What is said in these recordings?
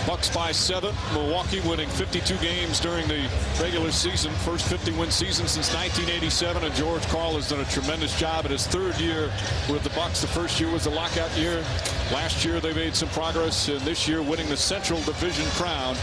Bucks by 7. Milwaukee winning 52 games during the regular season. First 50-win season since 1987. And George Karl has done a tremendous job in his 3rd year with the Bucks. The first year was the lockout year. Last year they made some progress. And this year winning the Central Division crown.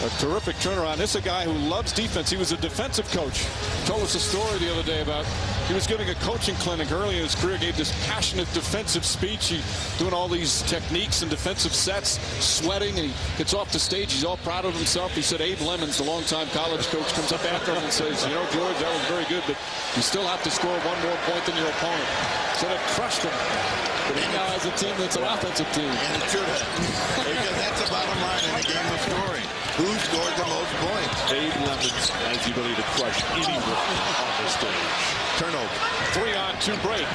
A terrific turnaround. This is a guy who loves defense. He was a defensive coach. Told us a story the other day about he was giving a coaching clinic early in his career, gave this passionate defensive speech. He doing all these techniques and defensive sets, sweating, and he gets off the stage. He's all proud of himself. He said Abe Lemons, the longtime college coach, comes up after him and says, you know, George, that was very good, but you still have to score 1 more point than your opponent. So that crushed him. But he now has a team that's an offensive team. And it should have. Because that's the bottom line in the game of scoring. Who scored the most points? Abe Lemons has the ability to crush anyone on the stage. Turnover. 3-on-2 break.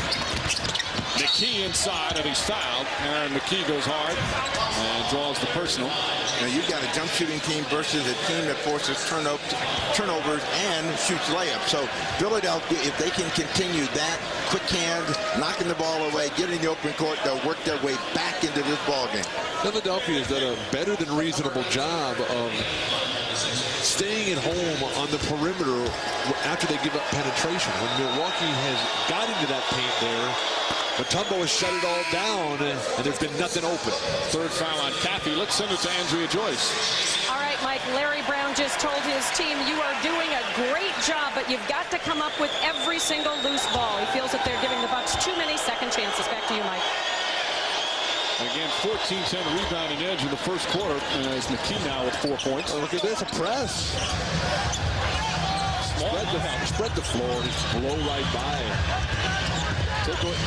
McKee inside, and he's fouled. Aaron McKee goes hard and draws the personal. Now you've got a jump shooting team versus a team that forces turnovers and shoots layups. So Philadelphia, if they can continue that quick hand, knocking the ball away, getting the open court, they'll work their way back into this ball game. Philadelphia has done a better than reasonable job of staying at home on the perimeter after they give up penetration. When Milwaukee has got into that paint there, Mutombo has shut it all down, and there's been nothing open. 3rd foul on Caffey. Let's send it to Andrea Joyce. All right, Mike, Larry Brown just told his team, you are doing a great job, but you've got to come up with every single loose ball. He feels that they're giving the Bucks too many second chances. Back to you, Mike. Again, 14-10 rebounding edge in the first quarter. As McKee now with 4 points. Oh, look at this, a press. Spread the floor and just blow right by.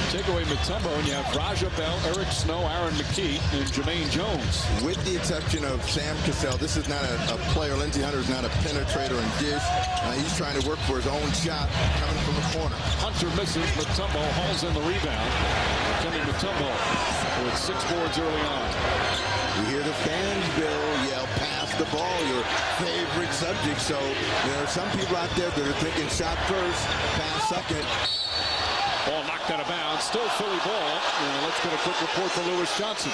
Take away Mutombo, and you have Raja Bell, Eric Snow, Aaron McKee, and Jermaine Jones. With the exception of Sam Cassell, this is not a player. Lindsey Hunter is not a penetrator and dish. He's trying to work for his own shot coming from the corner. Hunter misses. Mutombo hauls in the rebound. Coming Mutombo with 6 boards early on. You hear the fans, Bill, yell, pass the ball, your favorite subject. So there are some people out there that are thinking shot first, pass second. Ball knocked out of bounds. Still Philly ball. Let's get a quick report from Lewis Johnson.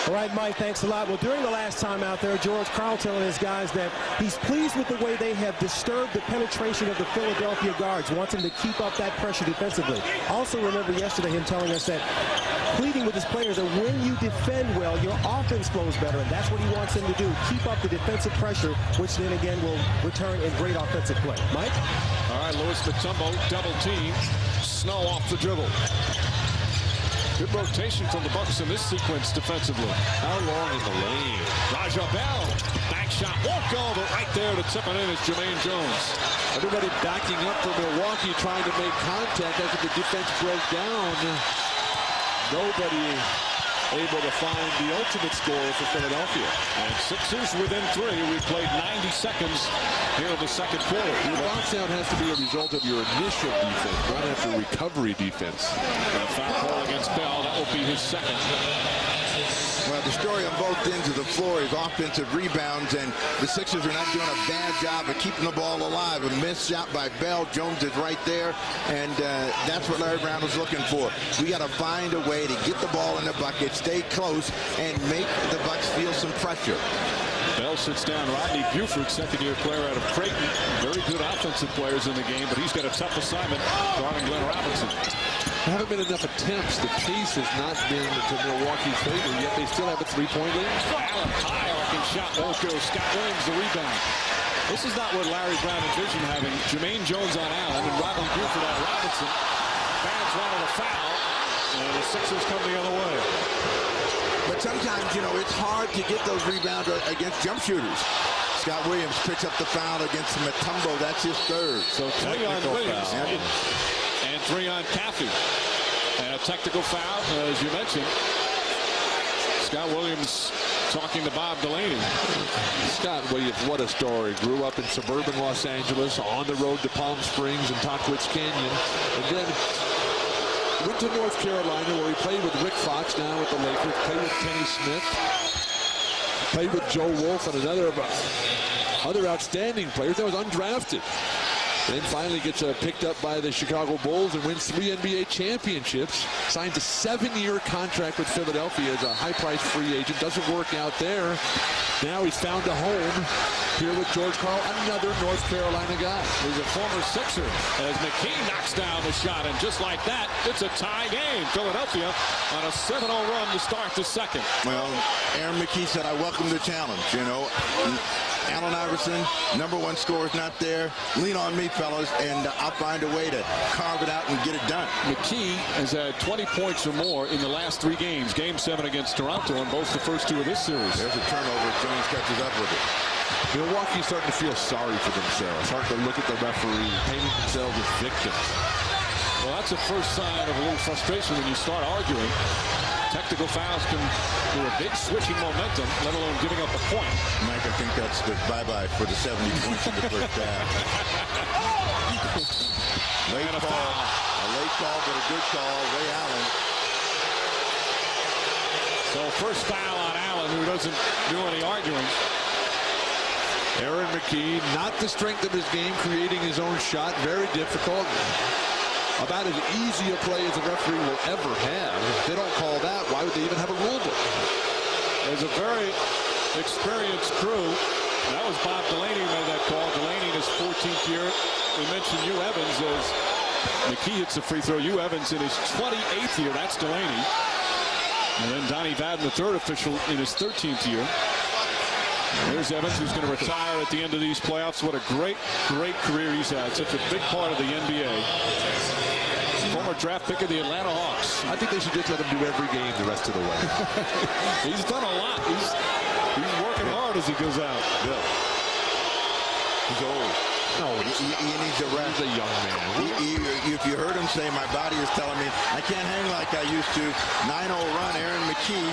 All right, Mike, thanks a lot. Well, during the last time out there, George Karl telling his guys that he's pleased with the way they have disturbed the penetration of the Philadelphia guards, wants them to keep up that pressure defensively. Also remember yesterday him telling us that, pleading with his players that when you defend well, your offense flows better, and that's what he wants them to do. Keep up the defensive pressure, which then again will return in great offensive play. Mike? All right, Louis Mutombo, double team. Snow off the dribble. Good rotation from the Bucks in this sequence defensively. How long in the lane? Raja Bell, back shot won't go, but right there to tip it in is Jermaine Jones. Everybody backing up for Milwaukee, trying to make contact after the defense broke down. Nobody able to find the ultimate score for Philadelphia. And Sixers within 3. We played 90 seconds here in the second quarter. Your box out has to be a result of your initial defense, not after recovery defense. And foul call against Bell. That will be his second. Well, the story on both ends of the floor is offensive rebounds, and the Sixers are not doing a bad job of keeping the ball alive. A missed shot by Bell. Jones is right there, and that's what Larry Brown was looking for. We got to find a way to get the ball in the bucket, stay close, and make the Bucks feel some pressure. Bell sits down. Rodney Buford, second-year player out of Creighton. Very good offensive players in the game, but he's got a tough assignment guarding Glenn Robinson. There haven't been enough attempts. The pace has not been to Milwaukee's favor, yet they still have a 3-point lead. Allen high arcing shot won't go. Scott Williams the rebound. This is not what Larry Brown envisioned having Jermaine Jones on Allen and Rodney Buford on Robinson. Fans wanted a foul, and the Sixers come the other way. But sometimes, you know, it's hard to get those rebounds against jump shooters. Scott Williams picks up the foul against Mutombo. That's his 3rd. So 3 on Williams and 3 on Caffey. And a technical foul, as you mentioned. Scott Williams talking to Bob Delaney. Scott Williams, what a story. Grew up in suburban Los Angeles, on the road to Palm Springs and Tahquitz Canyon. And then went to North Carolina, where he played with Rick Fox, now with the Lakers, played with Kenny Smith, played with Joe Wolf and another of other outstanding players that was undrafted. Then finally gets picked up by the Chicago Bulls and wins 3 NBA championships. Signs a 7-year contract with Philadelphia as a high-priced free agent. Doesn't work out there. Now he's found a home here with George Karl, another North Carolina guy. He's a former Sixer as McKee knocks down the shot, and just like that, it's a tie game. Philadelphia on a 7-0 run to start the second. Well, Aaron McKee said, I welcome the challenge, you know. Allen Iverson, #1 scorer, is not there. Lean on me, fellas, and I'll find a way to carve it out and get it done. McKee has had 20 points or more in the last 3 games. Game 7 against Toronto and both the first 2 of this series. There's a turnover. Jones catches up with it. Milwaukee's starting to feel sorry for themselves, starting to look at the referee, painting themselves as victims. Well, that's a first sign of a little frustration when you start arguing. Technical fouls can do a big switching momentum, let alone giving up a point. Mike, I think that's the bye-bye for the 70 points in the first half. Late call. A late call, but a good call. Ray Allen. So first foul on Allen, who doesn't do any arguing. Aaron McKee, not the strength of his game, creating his own shot. Very difficult. About as easy a play as a referee will ever have. If they don't call that, why would they even have a rule book? There's a very experienced crew. That was Bob Delaney who made that call. Delaney in his 14th year. We mentioned Hugh Evans as McKee hits a free throw. Hugh Evans in his 28th year. That's Delaney. And then Donnie Vadden, the third official, in his 13th year. There's Evans, who's going to retire at the end of these playoffs. What a great, great career he's had. Such a big part of the NBA. Former draft pick of the Atlanta Hawks. I think they should just let him do every game the rest of the way. He's done a lot. He's working hard as he goes out. Bill. He's old. No, he needs a rest. He's a young man. If you heard him say, my body is telling me I can't hang like I used to. 9-0 run, Aaron McKee,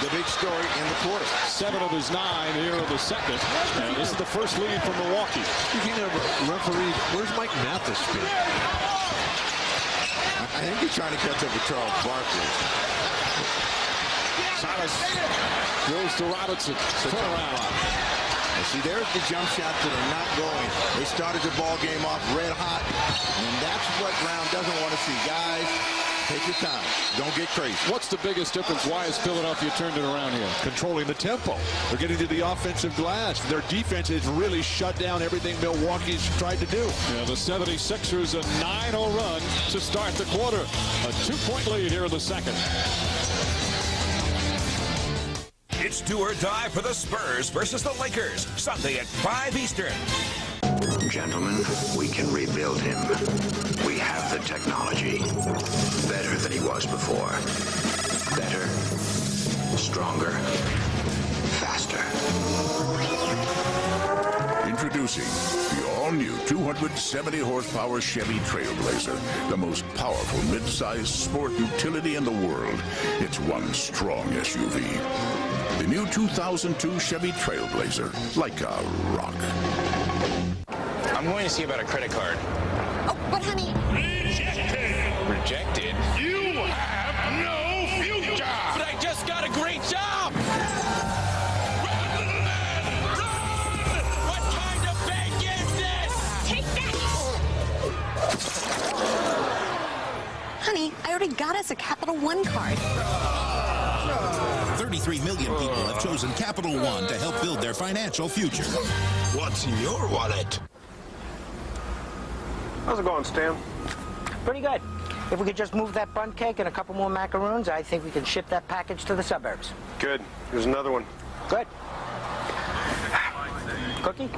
the big story in the quarter. 7 of his 9 here in the second. And this is the first lead for Milwaukee. Speaking of referees, where's Mike Mathis been? I think he's trying to catch up with Charles Barkley. Silas goes to Robinson. Turnaround. See, there's the jump shots that are not going. They started the ball game off red hot, and that's what Brown doesn't want to see. Guys, take your time. Don't get crazy. What's the biggest difference? Why has Philadelphia turned it around here? Controlling the tempo. They're getting to the offensive glass. Their defense has really shut down everything Milwaukee's tried to do. Yeah, the 76ers a 9-0 run to start the quarter. A 2-point lead here in the second. It's do or die for the Spurs versus the Lakers, Sunday at 5 Eastern. Gentlemen, we can rebuild him. We have the technology. Better than he was before. Better, stronger, faster. Introducing the all-new 270-horsepower Chevy Trailblazer, the most powerful mid-sized sport utility in the world. It's one strong SUV. The new 2002 Chevy Trailblazer, like a rock. I'm going to see about a credit card. Oh, but honey... Rejected? Rejected? You have no future! But I just got a great job! Run! Run! What kind of bank is this? Take that! Honey, I already got us a Capital One card. 33 million people have chosen Capital One to help build their financial future. What's in your wallet? How's it going, Stan? Pretty good. If we could just move that bun cake and a couple more macaroons, I think we can ship that package to the suburbs. Good. Here's another one. Good. Cookie?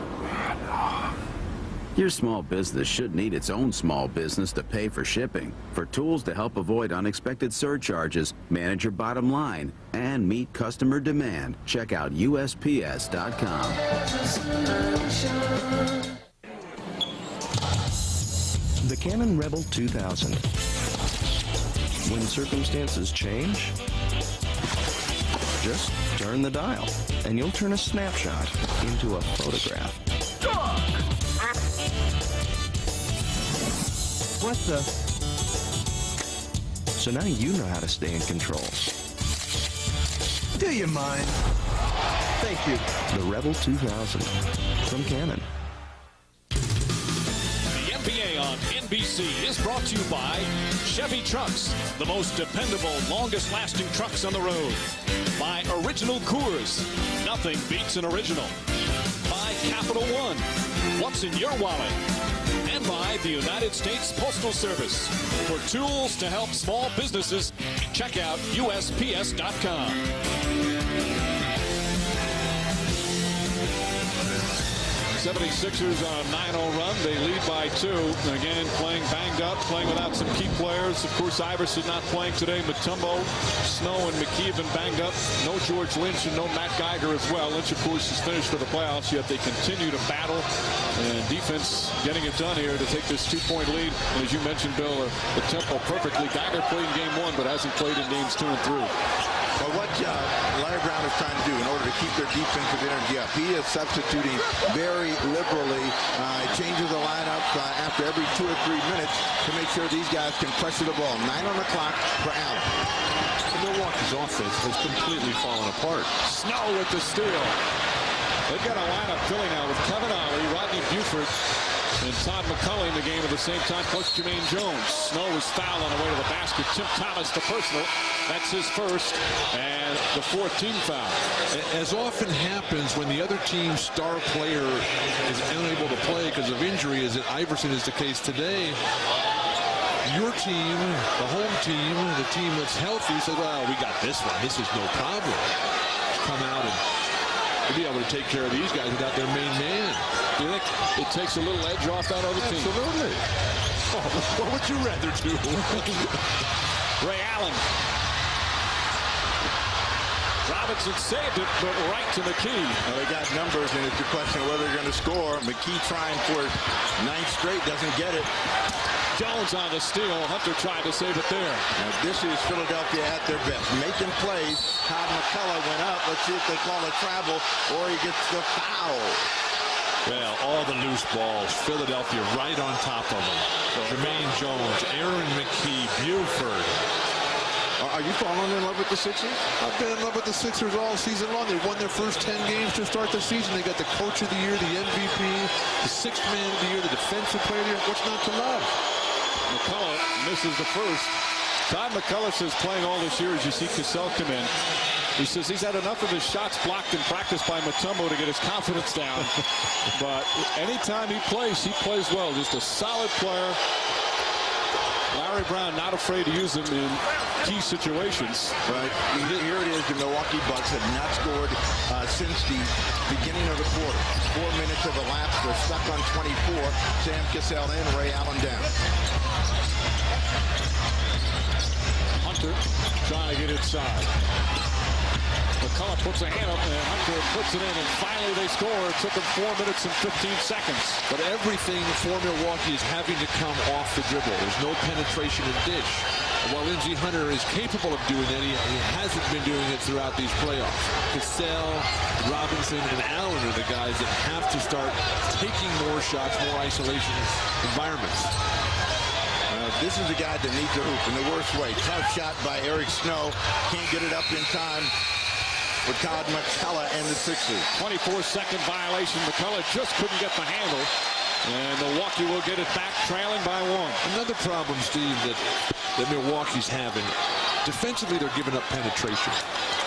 Your small business should need its own small business to pay for shipping. For tools to help avoid unexpected surcharges, manage your bottom line, and meet customer demand, check out USPS.com. The Canon Rebel 2000. When circumstances change, just turn the dial, and you'll turn a snapshot into a photograph. What the? So now you know how to stay in control. Do you mind? Thank you. The Rebel 2000 from Canon. The NBC is brought to you by Chevy Trucks, the most dependable, longest-lasting trucks on the road. By Original Coors, nothing beats an original. By Capital One, what's in your wallet? And by the United States Postal Service. For tools to help small businesses, check out USPS.com. 76ers on a 9-0 run. They lead by 2. Again, playing banged up, playing without some key players. Of course, Iverson not playing today. Mutombo, Snow, and McKee have been banged up. No George Lynch and no Matt Geiger as well. Lynch, of course, is finished for the playoffs, yet they continue to battle. And defense getting it done here to take this 2-point lead. And as you mentioned, Bill, the tempo perfectly. Geiger played in game 1, but hasn't played in games 2 and 3. But what Larry Brown is trying to do in order to keep their defensive energy up, he is substituting very liberally. Changes the lineup after every 2 or 3 minutes to make sure these guys can pressure the ball. 9 on the clock for Allen. Milwaukee's offense has completely fallen apart. Snow with the steal. They've got a lineup filling now with Kevin Ollie, Rodney Buford, and Todd McCullough in the game at the same time, plus Jermaine Jones. Snow was fouled on the way to the basket. Tim Thomas, the personal. That's his first, and the 4th team foul. As often happens when the other team's star player is unable to play because of injury, as Iverson is the case today, your team, the home team, the team that's healthy, says, well, we got this one. This is no problem. Come out and be able to take care of these guys without their main man. Do you think it takes a little edge off that other team? Absolutely. Oh, what would you rather do? Ray Allen. Robinson saved it, but right to McKee. Well, they got numbers, and it's a question of whether they're going to score. McKee trying for 9th straight, doesn't get it. Jones on the steal. Hunter tried to save it there. Now, this is Philadelphia at their best, making plays. Todd McCullough went up. Let's see if they call a travel or he gets the foul. Well, all the loose balls, Philadelphia right on top of them. Jermaine Jones, Aaron McKee, Buford. Are you falling in love with the Sixers? I've been in love with the Sixers all season long. They won their first 10 games to start the season. They got the Coach of the Year, the MVP, the 6th Man of the Year, the Defensive Player of the Year. What's not to love? McCullough misses the first. Todd McCullough says playing all this year as you see Cassell come in. He says he's had enough of his shots blocked in practice by Mutombo to get his confidence down. But anytime he plays well. Just a solid player. Larry Brown not afraid to use him in key situations. But here it is. The Milwaukee Bucks have not scored since the beginning of the quarter. 4 minutes have elapsed. They're stuck on 24. Sam Cassell in, Ray Allen down. Hunter trying to get inside. McCullough puts a hand up, and Hunter puts it in, and finally they score. It took them 4 minutes and 15 seconds. But everything for Milwaukee is having to come off the dribble. There's no penetration and dish. While Lindsey Hunter is capable of doing that, he hasn't been doing it throughout these playoffs. Cassell, Robinson, and Allen are the guys that have to start taking more shots, more isolation environments. This is a guy that needs a hoop in the worst way. Tough shot by Eric Snow. Can't get it up in time for Todd McCullough and the Sixers. 24-second violation. McCullough just couldn't get the handle. And Milwaukee will get it back, trailing by 1. Another problem, Steve, that Milwaukee's having. Defensively, they're giving up penetration.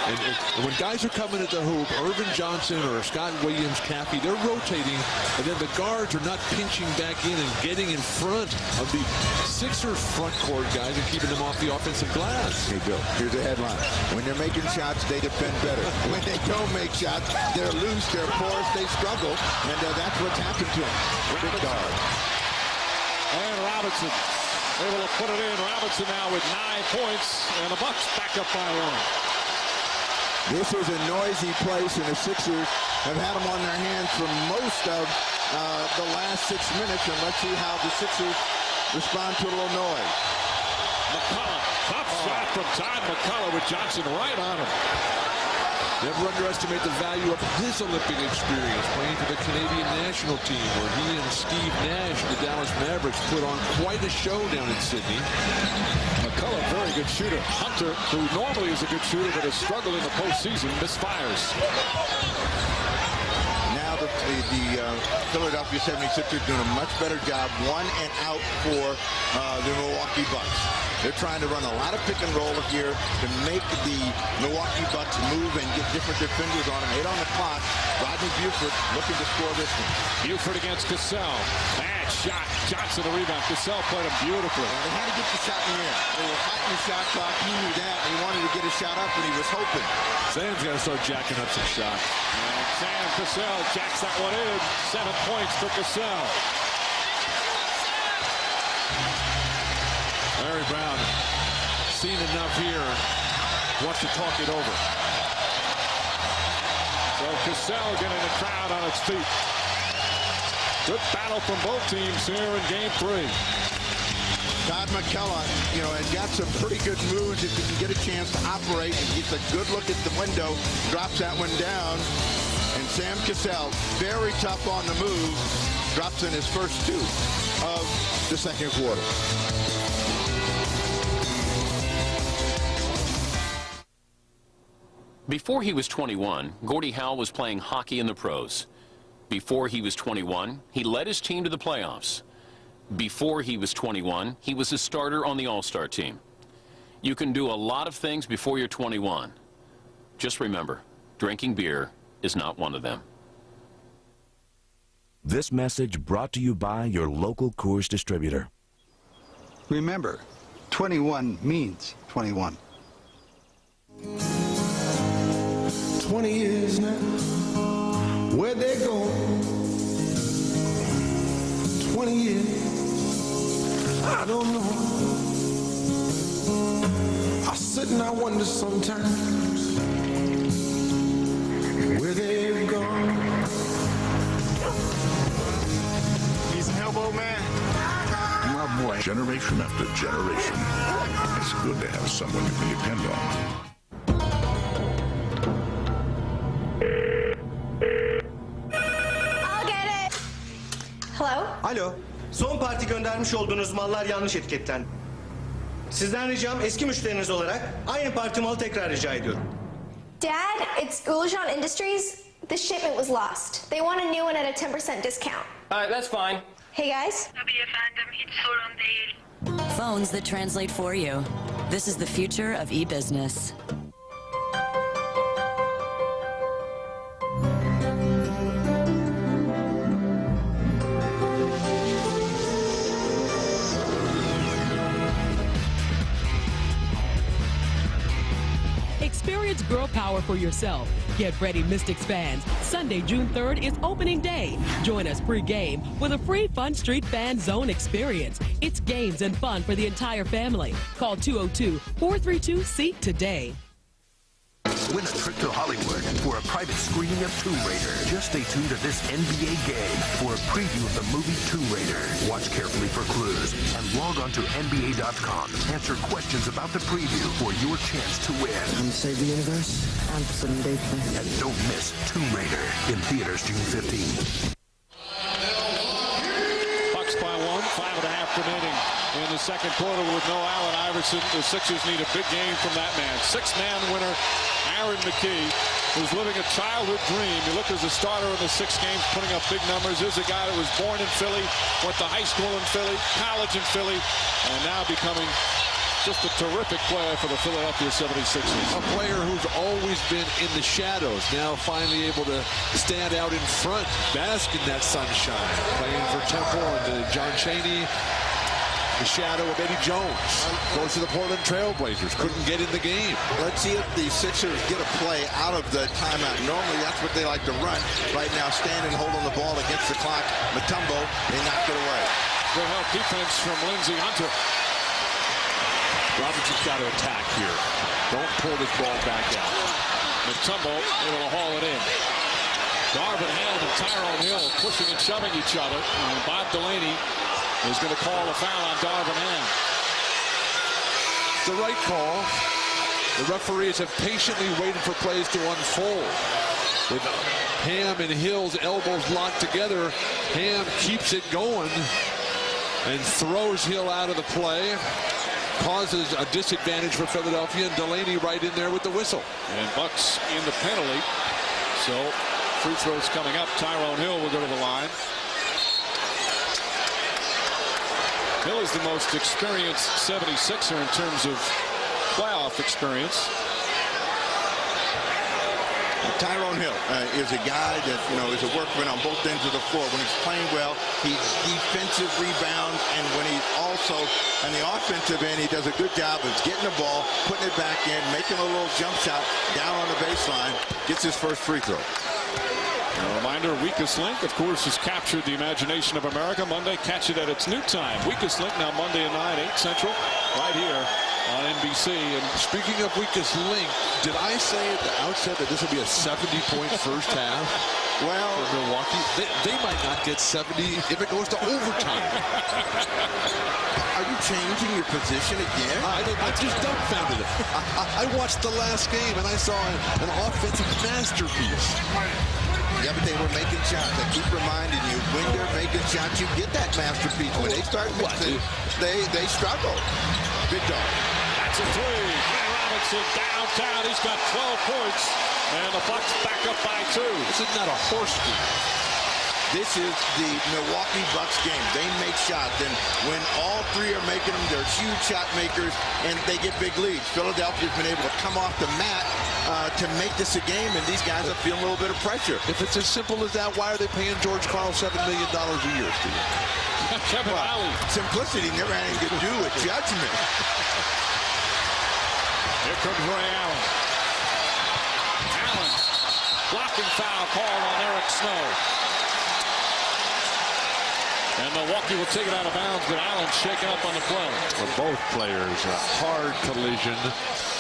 And when guys are coming at the hoop, Irvin Johnson or Scott Williams, Cappy, they're rotating, and then the guards are not pinching back in and getting in front of the Sixers front court guys and keeping them off the offensive glass. Hey, Bill, here's a headline. When they're making shots, they defend better. When they don't make shots, they're loose, they're porous, they struggle, and that's what's happened to them. Big guard. And Robinson able to put it in. Robinson now with 9 points, and the Bucks back up by 1. This is a noisy place, and the Sixers have had them on their hands for most of the last 6 minutes, and let's see how the Sixers respond to a little noise. McCullough, tough shot from Todd McCullough with Johnson right on him. Never underestimate the value of his Olympic experience playing for the Canadian national team, where he and Steve Nash of the Dallas Mavericks put on quite a show down in Sydney. McCullough, very good shooter. Hunter, who normally is a good shooter but has struggled in the postseason, misfires. Now now the Philadelphia 76ers doing a much better job, 1 and out for the Milwaukee Bucks. They're trying to run a lot of pick and roll here to make the Milwaukee Bucks move and get different defenders on them. 8 on the clock. Rodney Buford looking to score this one. Buford against Cassell. Bad shot. Johnson the rebound. Cassell played him beautifully. They had to get the shot in the air. They were fighting the shot clock. He knew that. He wanted to get a shot up, and he was hoping. Sam's got to start jacking up some shots. And Sam Cassell jacks that one in. 7 points for Cassell. Larry Brown, seen enough here, wants to talk it over. So Cassell getting the crowd on its feet. Good battle from both teams here in Game 3. Todd McKellar, has got some pretty good moves if he can get a chance to operate and gets a good look at the window, drops that one down. And Sam Cassell, very tough on the move, drops in his first 2 of the second quarter. Before he was 21, Gordie Howe was playing hockey in the pros. Before he was 21, he led his team to the playoffs. Before he was 21, he was a starter on the All-Star team. You can do a lot of things before you're 21. Just remember, drinking beer is not one of them. This message brought to you by your local Coors distributor. Remember, 21 means 21. 20 years now, where'd they go? 20 years, I don't know. I sit and I wonder sometimes where they've gone. Need some help, old man? My boy. Generation after generation, it's good to have someone you can depend on. Hello? Alo. Son parti göndermiş olduğunuz mallar yanlış etiketten. Sizden ricam eski müşteriniz olarak aynı parti malı tekrar rica ediyorum. Dad, it's Ulaşan Industries. This shipment was lost. They want a new one at a 10% discount. All right, that's fine. Hey guys. Tabii efendim, hiç sorun değil. Phones that translate for you. This is the future of e-business. Experience girl power for yourself. Get ready, Mystics fans. Sunday, June 3rd is opening day. Join us pre-game with a free Fun Street Fan Zone experience. It's games and fun for the entire family. Call 202-432-SEAT today. Win a trip to Hollywood for a private screening of Tomb Raider. Just stay tuned to this NBA game for a preview of the movie Tomb Raider. Watch carefully for clues and log on to NBA.com. Answer questions about the preview for your chance to win. And save the universe and some data. And don't miss Tomb Raider in theaters June 15th. Bucks by 1, 5.5 remaining in the second quarter with no Allen Iverson. The Sixers need a big game from that man. 6-man winner, Aaron McKee, who's living a childhood dream. He looked as a starter in the 6 games, putting up big numbers. Here's a guy that was born in Philly, went to high school in Philly, college in Philly, and now becoming just a terrific player for the Philadelphia 76ers. A player who's always been in the shadows, now finally able to stand out in front, bask in that sunshine, playing for Temple and John Chaney. The shadow of Eddie Jones goes to the Portland Trailblazers. Couldn't get in the game. Let's see if the Sixers get a play out of the timeout. Normally, that's what they like to run. Right now, standing, holding the ball against the clock. Mutombo, they knocked it away. Good help defense from Lindsey Hunter. Robinson's got to attack here. Don't pull this ball back out. Mutombo able to haul it in. Darvin Ham and Tyrone Hill pushing and shoving each other. And Bob Delaney is going to call a foul on Darvin Ham. The right call. The referees have patiently waited for plays to unfold. With Ham and Hill's elbows locked together, Ham keeps it going and throws Hill out of the play. Causes a disadvantage for Philadelphia, and Delaney right in there with the whistle. And Bucks in the penalty. So free throws coming up. Tyrone Hill will go to the line. Hill is the most experienced 76er in terms of playoff experience. Tyrone Hill is a guy that, is a workman on both ends of the floor. When he's playing well, he's defensive rebounds, and when he's also on the offensive end, he does a good job of getting the ball, putting it back in, making a little jump shot down on the baseline, gets his first free throw. A reminder, Weakest Link, of course, has captured the imagination of America. Monday, catch it at its new time. Weakest Link now Monday at 9, 8 Central, right here on NBC. And speaking of Weakest Link, did I say at the outset that this will be a 70-point first half? Well, for Milwaukee, they might not get 70 if it goes to overtime. Are you changing your position again? I'm just dumbfounded. I watched the last game and I saw an offensive masterpiece. Yeah, but they were making shots. I keep reminding you, when they're making shots, you get that masterpiece. When they start mixing, they struggle. Big dog. That's a three. Clay Robinson downtown. He's got 12 points. And the Bucks back up by 2. This is not a horse game. This is the Milwaukee Bucks game. They make shots, and when all three are making them, they're huge shot makers, and they get big leads. Philadelphia's been able to come off the mat to make this a game, and these guys are feeling a little bit of pressure. If it's as simple as that, why are they paying George Karl $7 million a year, Steve? Kevin Alley. Simplicity never had anything to do with judgment. Here comes Ray Allen. Allen. Blocking foul called on Eric Snow. And Milwaukee will take it out of bounds, but Allen's shaken up on the play. For both players, a hard collision.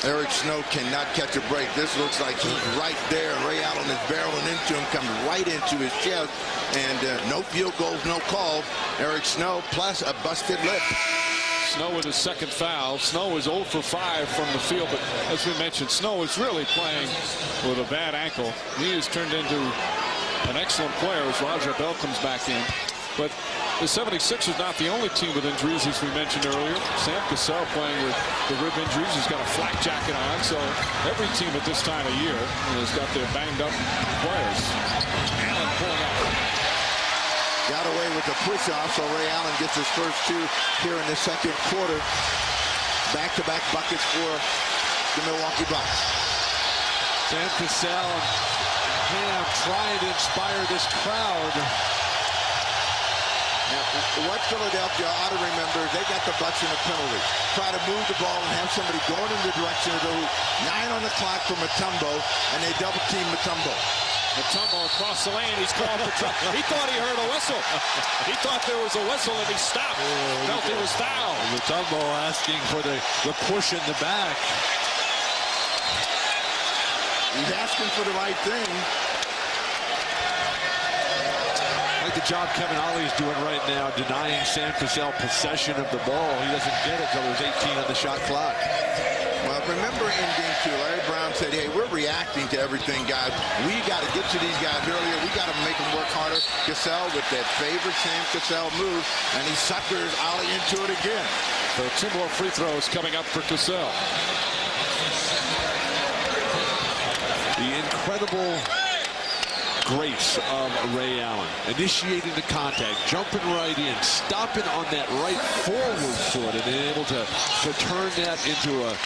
Eric Snow cannot catch a break. This looks like he's right there. Ray Allen is barreling into him, comes right into his chest, and no field goals, no calls. Eric Snow plus a busted lip. Snow with his second foul. Snow is 0 for 5 from the field, but as we mentioned, Snow is really playing with a bad ankle. He has turned into an excellent player as Roger Bell comes back in. But the 76ers not the only team with injuries, as we mentioned earlier. Sam Cassell playing with the rib injuries. He's got a flak jacket on, so every team at this time of year has got their banged up players. Allen pulling up. Got away with the push-off, so Ray Allen gets his first 2 here in the second quarter. Back-to-back buckets for the Milwaukee Bucks. Sam Cassell and Ham trying to inspire this crowd. Now, what Philadelphia ought to remember is they got the Bucks in a penalty. Try to move the ball and have somebody going in the direction of the hoop. 9 on the clock for Mutombo, and they double-team Mutombo. Mutombo across the lane. He's called for trouble. He thought he heard a whistle. He thought there was a whistle, and he stopped. Felt he was fouled. Mutombo asking for the push in the back. He's asking for the right thing. I like the job Kevin Ollie is doing right now, denying Sam Cassell possession of the ball. He doesn't get it until there's 18 on the shot clock. Well, remember in game 2, Larry Brown said, hey, we're reacting to everything, guys. We got to get to these guys earlier. We got to make them work harder. Cassell with that favorite Sam Cassell move, and he suckers Ollie into it again. So 2 more free throws coming up for Cassell. The incredible grace of Ray Allen, initiating the contact, jumping right in, stopping on that right forward foot, and being able to turn that into a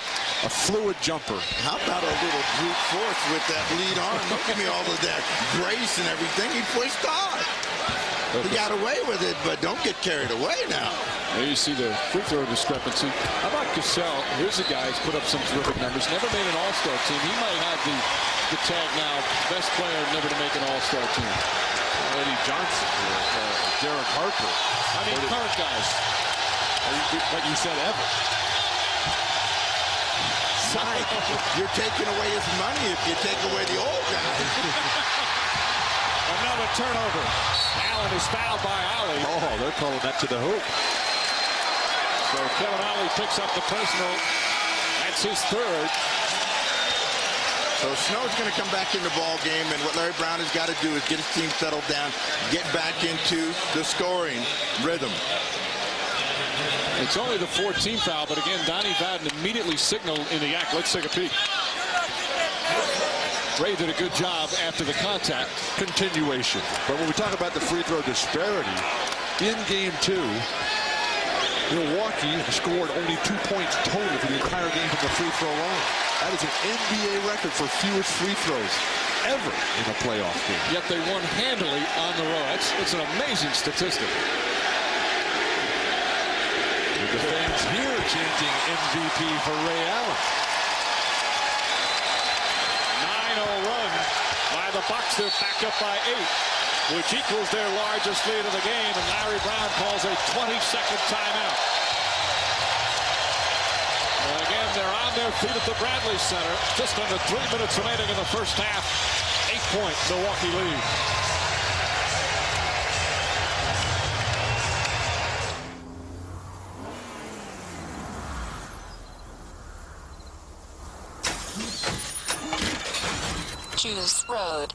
fluid jumper. How about a little brute force with that lead arm? Don't give me all of that grace and everything. He pushed hard. He got away with it, but don't get carried away now. There you see the free throw discrepancy. How about Cassell? Here's a guy who's put up some terrific numbers. Never made an all-star team. He might have the tag now, best player never to make an all-star team. Eddie Johnson, Derek Harper. I mean, current guys. But you said ever. You're taking away his money if you take away the old guys. Another turnover. Allen is fouled by Ollie. Oh, they're calling that to the hoop. So Kevin Ollie picks up the personal. That's his 3rd. So Snow's going to come back in the ball game, and what Larry Brown has got to do is get his team settled down, get back into the scoring rhythm. It's only the 14th foul, but again, Donnie Vadden immediately signaled in the act. Let's take a peek. Ray did a good job after the contact. Continuation. But when we talk about the free throw disparity, in game 2, Milwaukee scored only 2 points total for the entire game from the free throw line. That is an NBA record for fewest free throws ever in a playoff game. Yet they won handily on the road. It's an amazing statistic. The fans here chanting MVP for Ray Allen. 9-0 run by the Bucks. They're back up by 8, which equals their largest lead of the game, and Larry Brown calls a 20-second timeout. And again, they're on their feet at the Bradley Center. Just under 3 minutes remaining in the first half. 8-point Milwaukee lead. Choose road.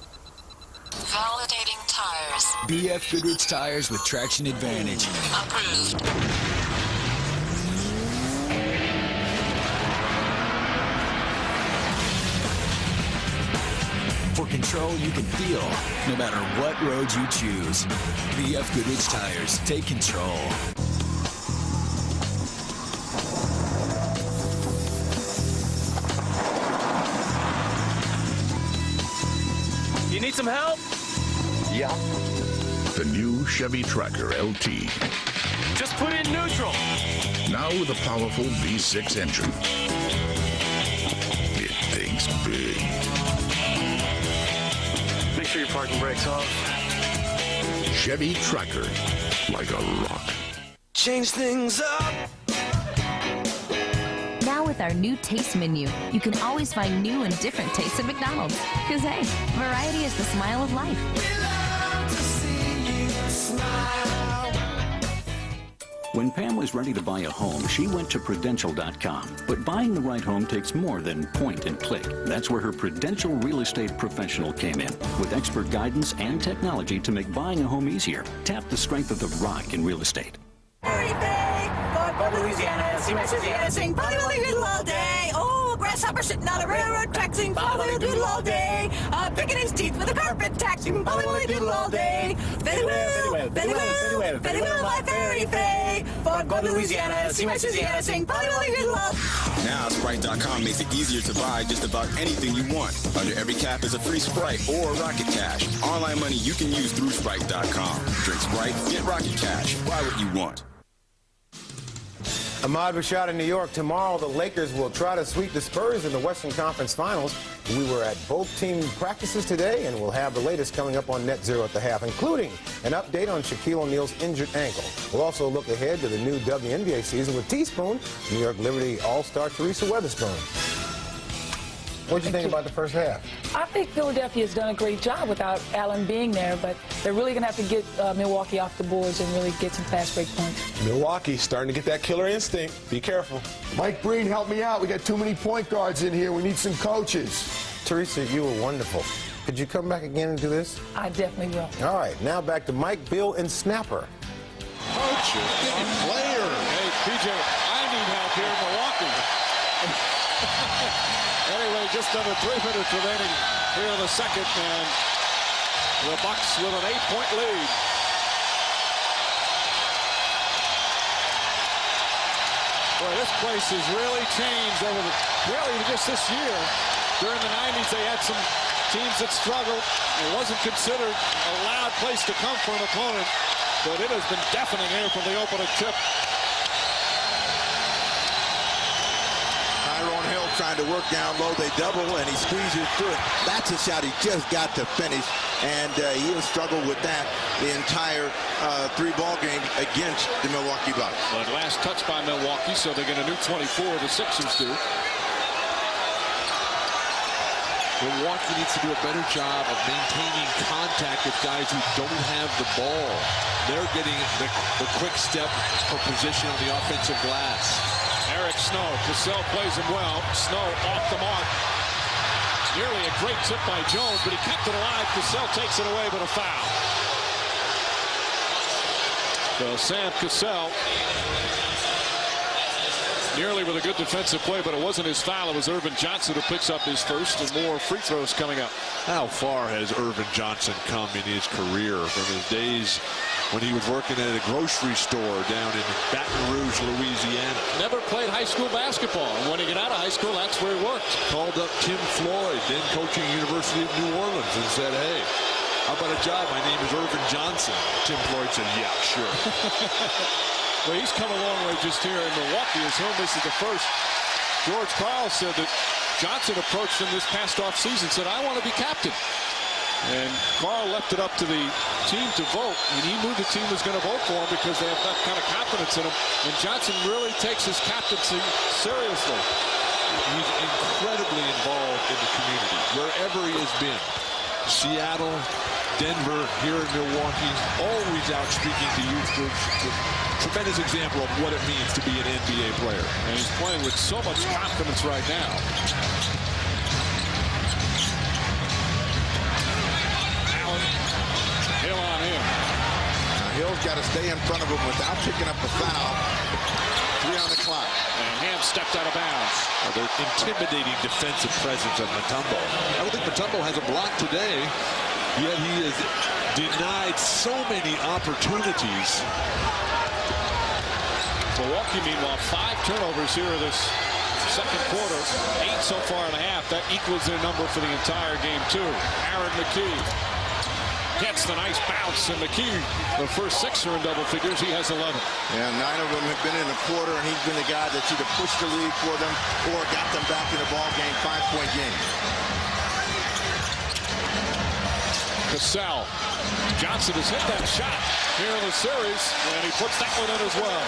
Validating tires. BF Goodrich tires with traction advantage. Approved. For control you can feel, no matter what road you choose. BF Goodrich tires. Take control. You need some help? Yeah. The new Chevy Tracker LT. Just put in neutral. Now with a powerful V6 engine. It thinks big. Make sure your parking brake's off. Chevy Tracker. Like a rock. Change things up. Now with our new taste menu, you can always find new and different tastes at McDonald's. Because, hey, variety is the smile of life. When Pam was ready to buy a home, she went to Prudential.com. But buying the right home takes more than point and click. That's where her Prudential Real Estate Professional came in, with expert guidance and technology to make buying a home easier. Tap the strength of the rock in real estate. Louisiana, see my Louisiana, sing Polly Doodle all day. Oh, grasshopper sitting on a railroad track, sing Polly Doodle all day. Picking his teeth with a carpet tack, sing Polly Doodle all day. Very well, very well, very well, my fairy fay. Fort Louisiana, see my Louisiana, sing Polly Doodle all day. Now, Sprite.com makes it easier to buy just about anything you want. Under every cap is a free Sprite or Rocket Cash. Online money you can use through Sprite.com. Drink Sprite, get Rocket Cash. Buy what you want. Ahmad Rashad in New York. Tomorrow, the Lakers will try to sweep the Spurs in the Western Conference Finals. We were at both team practices today, and we'll have the latest coming up on Net Zero at the half, including an update on Shaquille O'Neal's injured ankle. We'll also look ahead to the new WNBA season with Teaspoon, New York Liberty All-Star Teresa Weatherspoon. What did you think about the first half? I think Philadelphia has done a great job without Allen being there, but they're really going to have to get Milwaukee off the boards and really get some fast break points. Milwaukee starting to get that killer instinct. Be careful. Mike Breen, help me out. We got too many point guards in here. We need some coaches. Teresa, you were wonderful. Could you come back again and do this? I definitely will. All right, now back to Mike, Bill, and Snapper. Coach, player. Hey, PJ, I need help here in Milwaukee. Anyway, just under 3 minutes remaining here in the second, and the Bucks with an 8-point lead. Boy, this place has really changed over really just this year. During the 90s, they had some teams that struggled. It wasn't considered a loud place to come for an opponent, but it has been deafening here from the opening tip. Trying to work down low, they double, and he squeezes through it. That's a shot he just got to finish, and he has struggled with that the entire three-ball game against the Milwaukee Bucks. But last touch by Milwaukee, so they get a new 24, the Sixers do. Milwaukee needs to do a better job of maintaining contact with guys who don't have the ball. They're getting the quick step for position on the offensive glass. Eric Snow, Cassell plays him well. Snow off the mark. Nearly a great tip by Jones, but he kept it alive. Cassell takes it away, but a foul. So Sam Cassell Nearly with a good defensive play, but it wasn't his foul. It was Irvin Johnson who picks up his first, and more free throws coming up. How far has Irvin Johnson come in his career from his days when he was working at a grocery store down in Baton Rouge, Louisiana? Never played high school basketball, and when he got out of high school, that's where he worked. Called up Tim Floyd, then coaching University of New Orleans, and said, hey, how about a job? My name is Irvin Johnson. Tim Floyd said, yeah, sure. Well, he's come a long way just here in Milwaukee. His home misses the first. George Karl said that Johnson approached him this past offseason, said, I want to be captain. And Karl left it up to the team to vote, and he knew the team was going to vote for him because they have that kind of confidence in him. And Johnson really takes his captaincy seriously. He's incredibly involved in the community, wherever he has been. Seattle, Denver, here in Milwaukee, always out speaking to youth groups. Tremendous example of what it means to be an NBA player. And he's playing with so much confidence right now. Allen, Hill on him. Now Hill's got to stay in front of him without picking up a foul. 3 on the clock. And Ham stepped out of bounds. The intimidating defensive presence of Mutombo. I don't think Mutombo has a block today, yet he has denied so many opportunities. Milwaukee, meanwhile, 5 turnovers here in this second quarter. 8 so far in the half. That equals their number for the entire game, too. Aaron McKee gets the nice bounce, and McKee, the first 6 are in double figures. He has 11. Yeah, 9 of them have been in the quarter, and he's been the guy that's either pushed the lead for them or got them back in the ball game. 5-point game. Cassell. Johnson has hit that shot here in the series, and he puts that one in as well.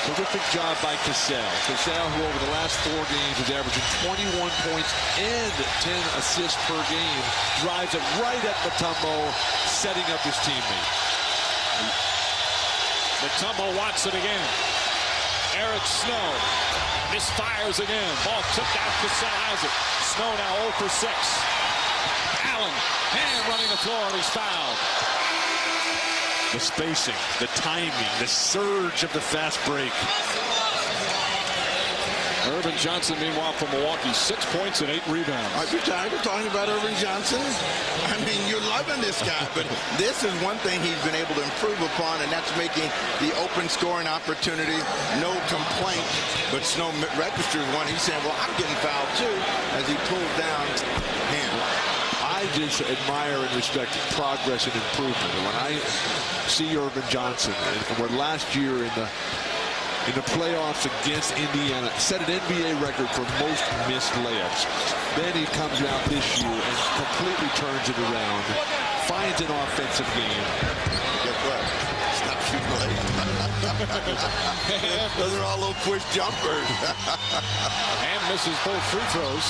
Terrific job by Cassell. Cassell, who over the last 4 games is averaging 21 points and 10 assists per game, drives it right at Mutombo, setting up his teammate. Mutombo wants it again. Eric Snow misfires again. Ball tipped out. Cassell has it. Snow now 0 for 6. Allen, Ham running the floor, and he's fouled. The spacing, the timing, the surge of the fast break. Irvin Johnson, meanwhile, from Milwaukee, 6 points and 8 rebounds. Are you tired of talking about Irvin Johnson? I mean, you're loving this guy, but this is one thing he's been able to improve upon, and that's making the open scoring opportunity. No complaint, but Snow registers one. He's saying, well, I'm getting fouled too, as he pulls down Ham. I just admire and respect progress and improvement. And when I see Irvin Johnson, and where last year in the playoffs against Indiana, set an NBA record for most missed layups. Then he comes out this year and completely turns it around, finds an offensive game. Guess what? Stop shooting late. Those are all little push jumpers. And misses both free throws.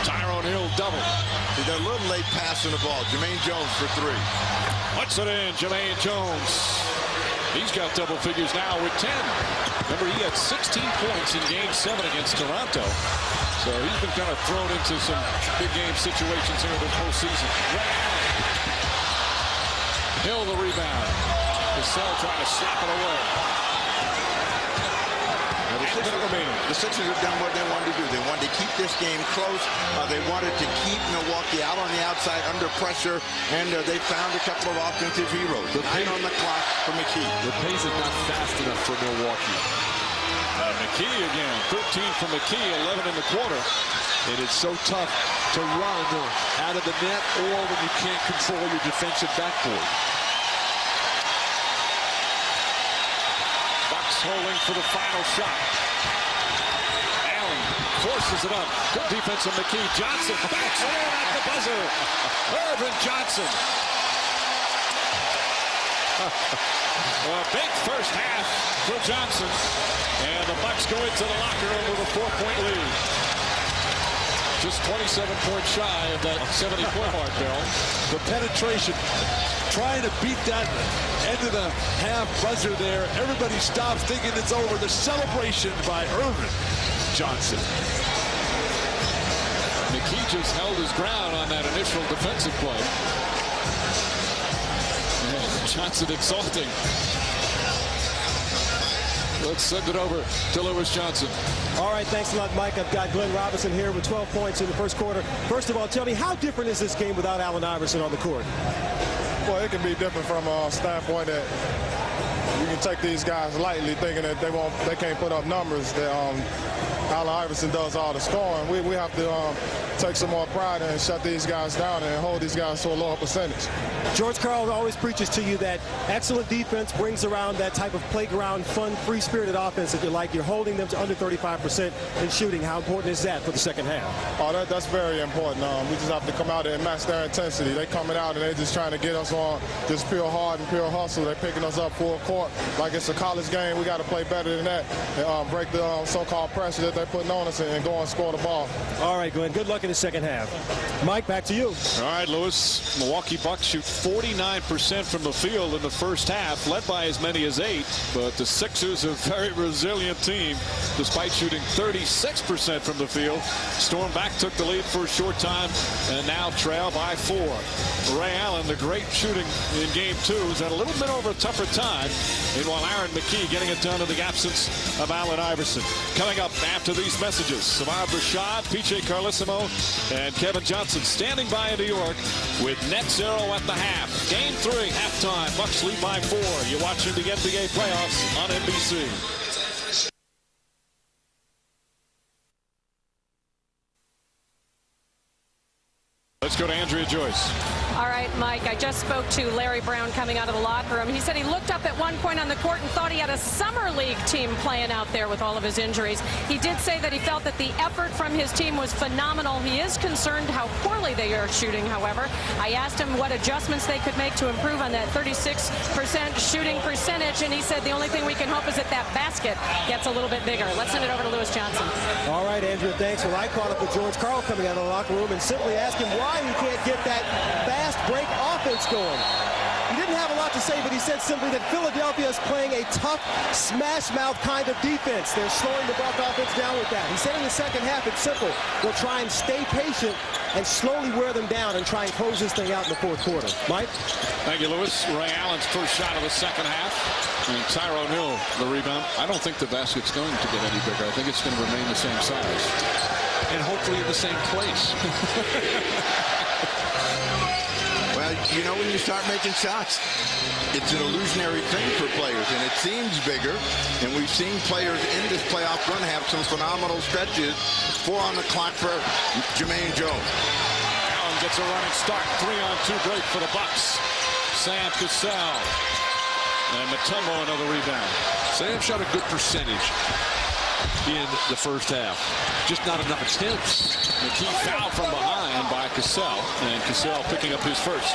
Tyrone Hill double. He's a little late passing the ball. Jermaine Jones for 3. Puts it in, Jermaine Jones. He's got double figures now with 10. Remember, he had 16 points in Game 7 against Toronto. So he's been kind of thrown into some big game situations here in the postseason. Hill the rebound. Cassell trying to slap it away. The Sixers have done what they wanted to do. They wanted to keep this game close. They wanted to keep Milwaukee out on the outside under pressure, and they found a couple of offensive heroes. 9 on the clock for McKee. The pace is not fast enough for Milwaukee. McKee again. 13 for McKee, 11 in the quarter. And it's so tough to run out of the net or when you can't control your defensive backboard. Bucks holding for the final shot. Allen forces it up. Good defense of McKee. Johnson backs it in at the buzzer. Irvin Johnson. A big first half for Johnson. And the Bucks go into the locker room with a 4-point lead. Just 27 points shy of that 70-point mark, Bill. The penetration, trying to beat that end of the half buzzer there. Everybody stops thinking it's over. The celebration by Irvin Johnson. McKee just held his ground on that initial defensive play. And Johnson exulting. Let's send it over to Lewis Johnson. All right, thanks a lot, Mike. I've got Glenn Robinson here with 12 points in the first quarter. First of all, tell me, how different is this game without Allen Iverson on the court? Well, it can be different from a standpoint that you can take these guys lightly, thinking that they can't put up numbers. That Allen Iverson does all the scoring. We have to take some more pride and shut these guys down and hold these guys to a lower percentage. George Karl always preaches to you that excellent defense brings around that type of playground, fun, free-spirited offense that you like. You're holding them to under 35% in shooting. How important is that for the second half? Oh, that's very important. We just have to come out there and match their intensity. They coming out and they just trying to get us on just pure hard and pure hustle. They're picking us up full court like it's a college game. We got to play better than that and break the so-called pressure that they're putting on us and go and score the ball. All right, Glenn, good luck in the second half. Mike, back to you. All right, Lewis. Milwaukee Bucks shoot 49% from the field in the first half, led by as many as 8. But the Sixers, a very resilient team, despite shooting 36% from the field. Storm back, took the lead for a short time, and now trail by 4. Ray Allen, the great shooting in Game 2, has had a little bit over a tougher time. Meanwhile, Aaron McKee getting it done in the absence of Allen Iverson. Coming up after these messages, Samar Brashad, PJ Carlissimo, and Kevin Johnson standing by in New York with net 0 at the half. Game 3, halftime. Bucks lead by 4. You're watching the NBA playoffs on NBC. Let's go to Andrea Joyce. All right, Mike, I just spoke to Larry Brown coming out of the locker room. He said he looked up at one point on the court and thought he had a summer league team playing out there with all of his injuries. He did say that he felt that the effort from his team was phenomenal. He is concerned how poorly they are shooting, however. I asked him what adjustments they could make to improve on that 36% shooting percentage, and he said the only thing we can hope is that that basket gets a little bit bigger. Let's send it over to Lewis Johnson. All right, Andrew, thanks. Well, I caught up with George Karl coming out of the locker room and simply asked him why he can't get that fast break offense going. He didn't have a lot to say, but he said simply that Philadelphia is playing a tough, smash-mouth kind of defense. They're slowing the Buck offense down with that. He said in the second half, it's simple. We'll try and stay patient and slowly wear them down and try and close this thing out in the fourth quarter. Mike? Thank you, Lewis. Ray Allen's first shot of the second half. And Tyrone Hill, the rebound. I don't think the basket's going to get any bigger. I think it's going to remain the same size. And hopefully in the same place. Well, you know, when you start making shots, it's an illusionary thing for players, and it seems bigger. And we've seen players in this playoff run have some phenomenal stretches. 4 on the clock for Jermaine Jones. Allen gets a running start. 3-on-2 break for the Bucks. Sam Cassell. And Mutombo another rebound. Sam shot a good percentage in the first half. Just not enough attempts. McKee fouled from behind by Cassell, and Cassell picking up his first.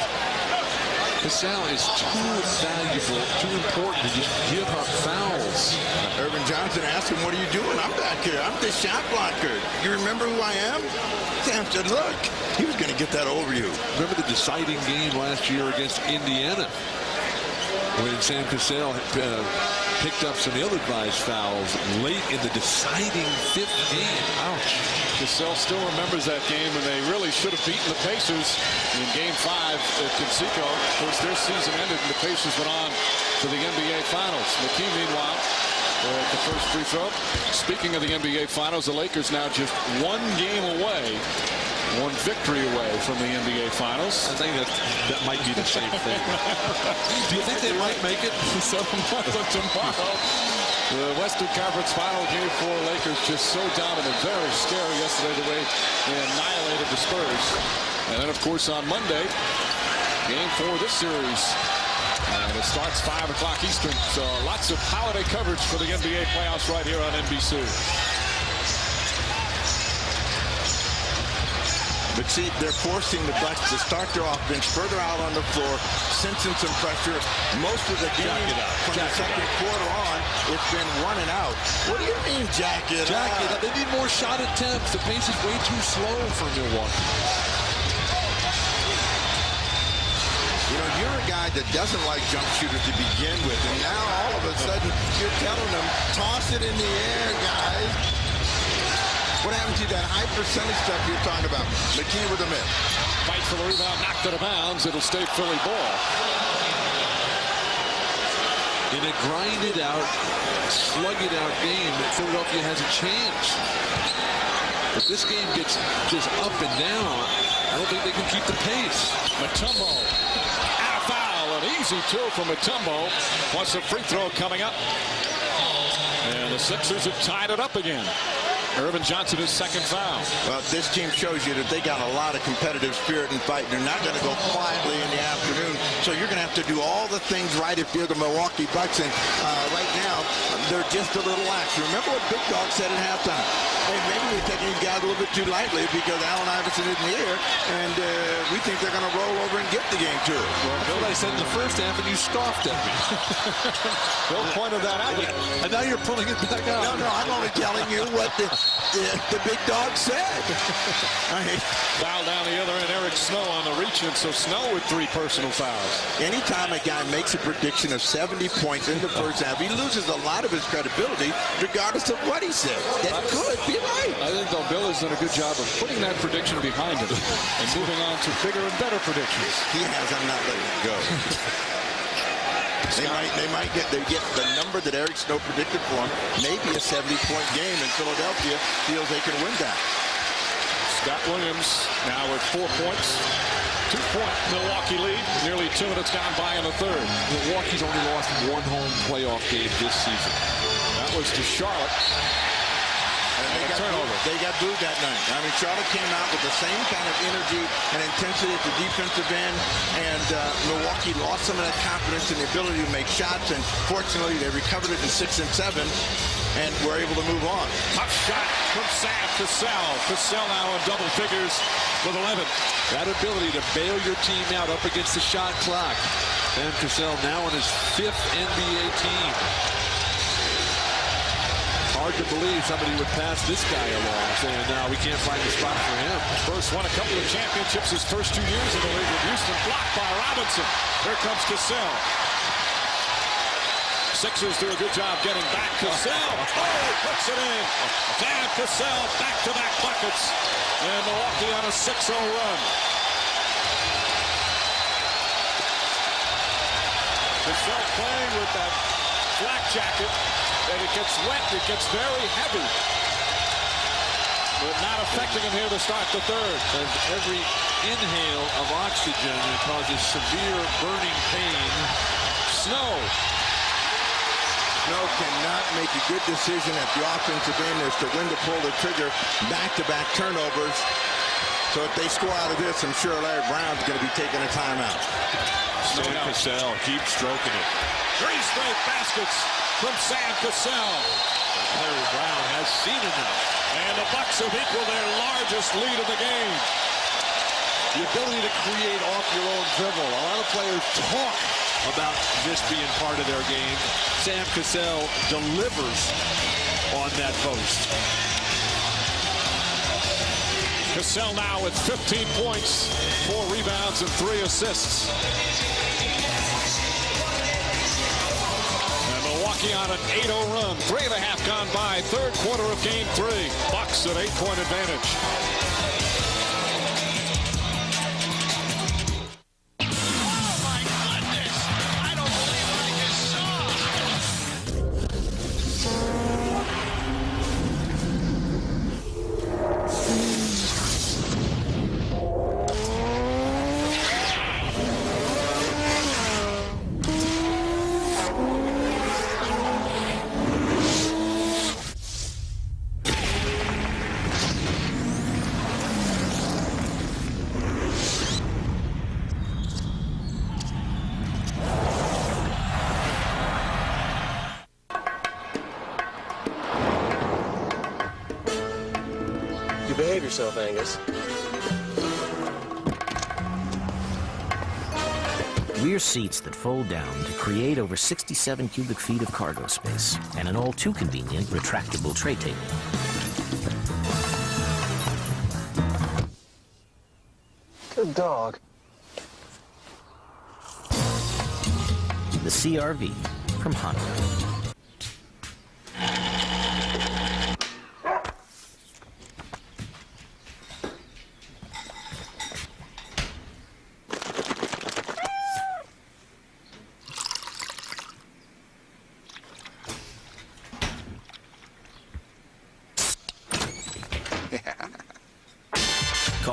Cassell is too valuable, too important to just give up fouls. Irvin Johnson asked him, what are you doing? I'm back here. I'm the shot blocker. You remember who I am? Sam said, look, he was going to get that over you. Remember the deciding game last year against Indiana when Sam Cassell picked up some ill-advised fouls late in the deciding 5th game. Ouch. Cassell still remembers that game, and they really should have beaten the Pacers in Game 5 at Conseco. Of course, their season ended, and the Pacers went on to the NBA Finals. McKee, meanwhile, at the first free throw. Speaking of the NBA Finals, the Lakers now just 1 game away, 1 victory away from the NBA Finals. I think that might be the same thing. Do you think they might make it? So tomorrow, the Western Conference Final Game 4 Lakers just so dominant, very scary yesterday the way they annihilated the Spurs. And then, of course, on Monday, Game 4 of this series. And it starts 5 o'clock Eastern. So lots of holiday coverage for the NBA playoffs right here on NBC. But see, they're forcing the Bucks to start their offense further out on the floor, sensing some pressure. Most of the game from the second quarter on, it's been running out. What do you mean, jack it up? They need more shot attempts. The pace is way too slow for Milwaukee. You know, you're a guy that doesn't like jump shooters to begin with, and now all of a sudden you're telling them, toss it in the air, guys. What happened to that high percentage stuff you're talking about? McKee with a miss. Fight for the rebound, knocked out of bounds. It'll stay Philly ball. In a grinded-out, slug-it-out game, Philadelphia has a chance. If this game gets just up and down, I don't think they can keep the pace. Mutombo out of foul. An easy two from Mutombo. Plus a free throw coming up. And the Sixers have tied it up again. Irvin Johnson, his second foul. Well, this team shows you that they got a lot of competitive spirit and fight. They're not going to go quietly in the afternoon. So you're going to have to do all the things right if you're the Milwaukee Bucks. And right now, they're just a little lax. Remember what Big Dog said at halftime? Hey, maybe we're taking these guys a little bit too lightly because Allen Iverson isn't here, and we think they're going to roll over and get the game to us. Well, Bill, I said in the first half, and you scoffed at me. Bill pointed that out. And now you're pulling it back out. No, I'm only telling you what the Big Dog said. Foul down the other end, Eric Snow on the reach, and so Snow with 3 personal fouls. Anytime a guy makes a prediction of 70 points in the first half, he loses a lot of his credibility, regardless of what he said. That could be right. I think, though, Bill has done a good job of putting that prediction behind him and moving on to bigger and better predictions. He has. I'm not letting it go. They might get the number that Eric Snow predicted for him, maybe a 70-point game, and Philadelphia feels they can win that. Scott Williams now with 4 points. 2-point Milwaukee lead. Nearly 2 minutes gone by in the third. Milwaukee's only lost 1 home playoff game this season. That was to Charlotte. They got booed that night. I mean, Charlotte came out with the same kind of energy and intensity at the defensive end, and Milwaukee lost some of that confidence and the ability to make shots, and fortunately they recovered it in 6 and 7 and were able to move on. Tough shot from Sam Cassell. Cassell now in double figures with 11. That ability to bail your team out up against the shot clock. Sam Cassell now on his 5th NBA team. Hard to believe somebody would pass this guy along, saying, no, we can't find a spot for him. First won a couple of championships his first 2 years in the league with Houston. Blocked by Robinson. Here comes Cassell. Sixers do a good job getting back. Cassell, puts it in. Sam Cassell, back-to-back buckets. And Milwaukee on a 6-0 run. Cassell playing with that flak jacket. And it gets wet, it gets very heavy. But not affecting him here to start the third. And every inhale of oxygen causes severe burning pain. Snow cannot make a good decision at the offensive end as to when to pull the trigger. Back-to-back turnovers. So if they score out of this, I'm sure Larry Brown's going to be taking a timeout. Sam Cassell keeps stroking it. 3 straight baskets from Sam Cassell. Larry Brown has seen enough. And the Bucks have equaled their largest lead of the game. The ability to create off your own dribble. A lot of players talk about this being part of their game. Sam Cassell delivers on that boast. Cassell now with 15 points, 4 rebounds, and 3 assists. Milwaukee on an 8-0 run. 3.5 gone by. Third quarter of game 3. Bucks at 8-point advantage. Oh my goodness! I don't believe what I just You behave yourself, Angus. Rear seats that fold down to create over 67 cubic feet of cargo space and an all-too-convenient retractable tray table. Good dog. The CR-V from Honda.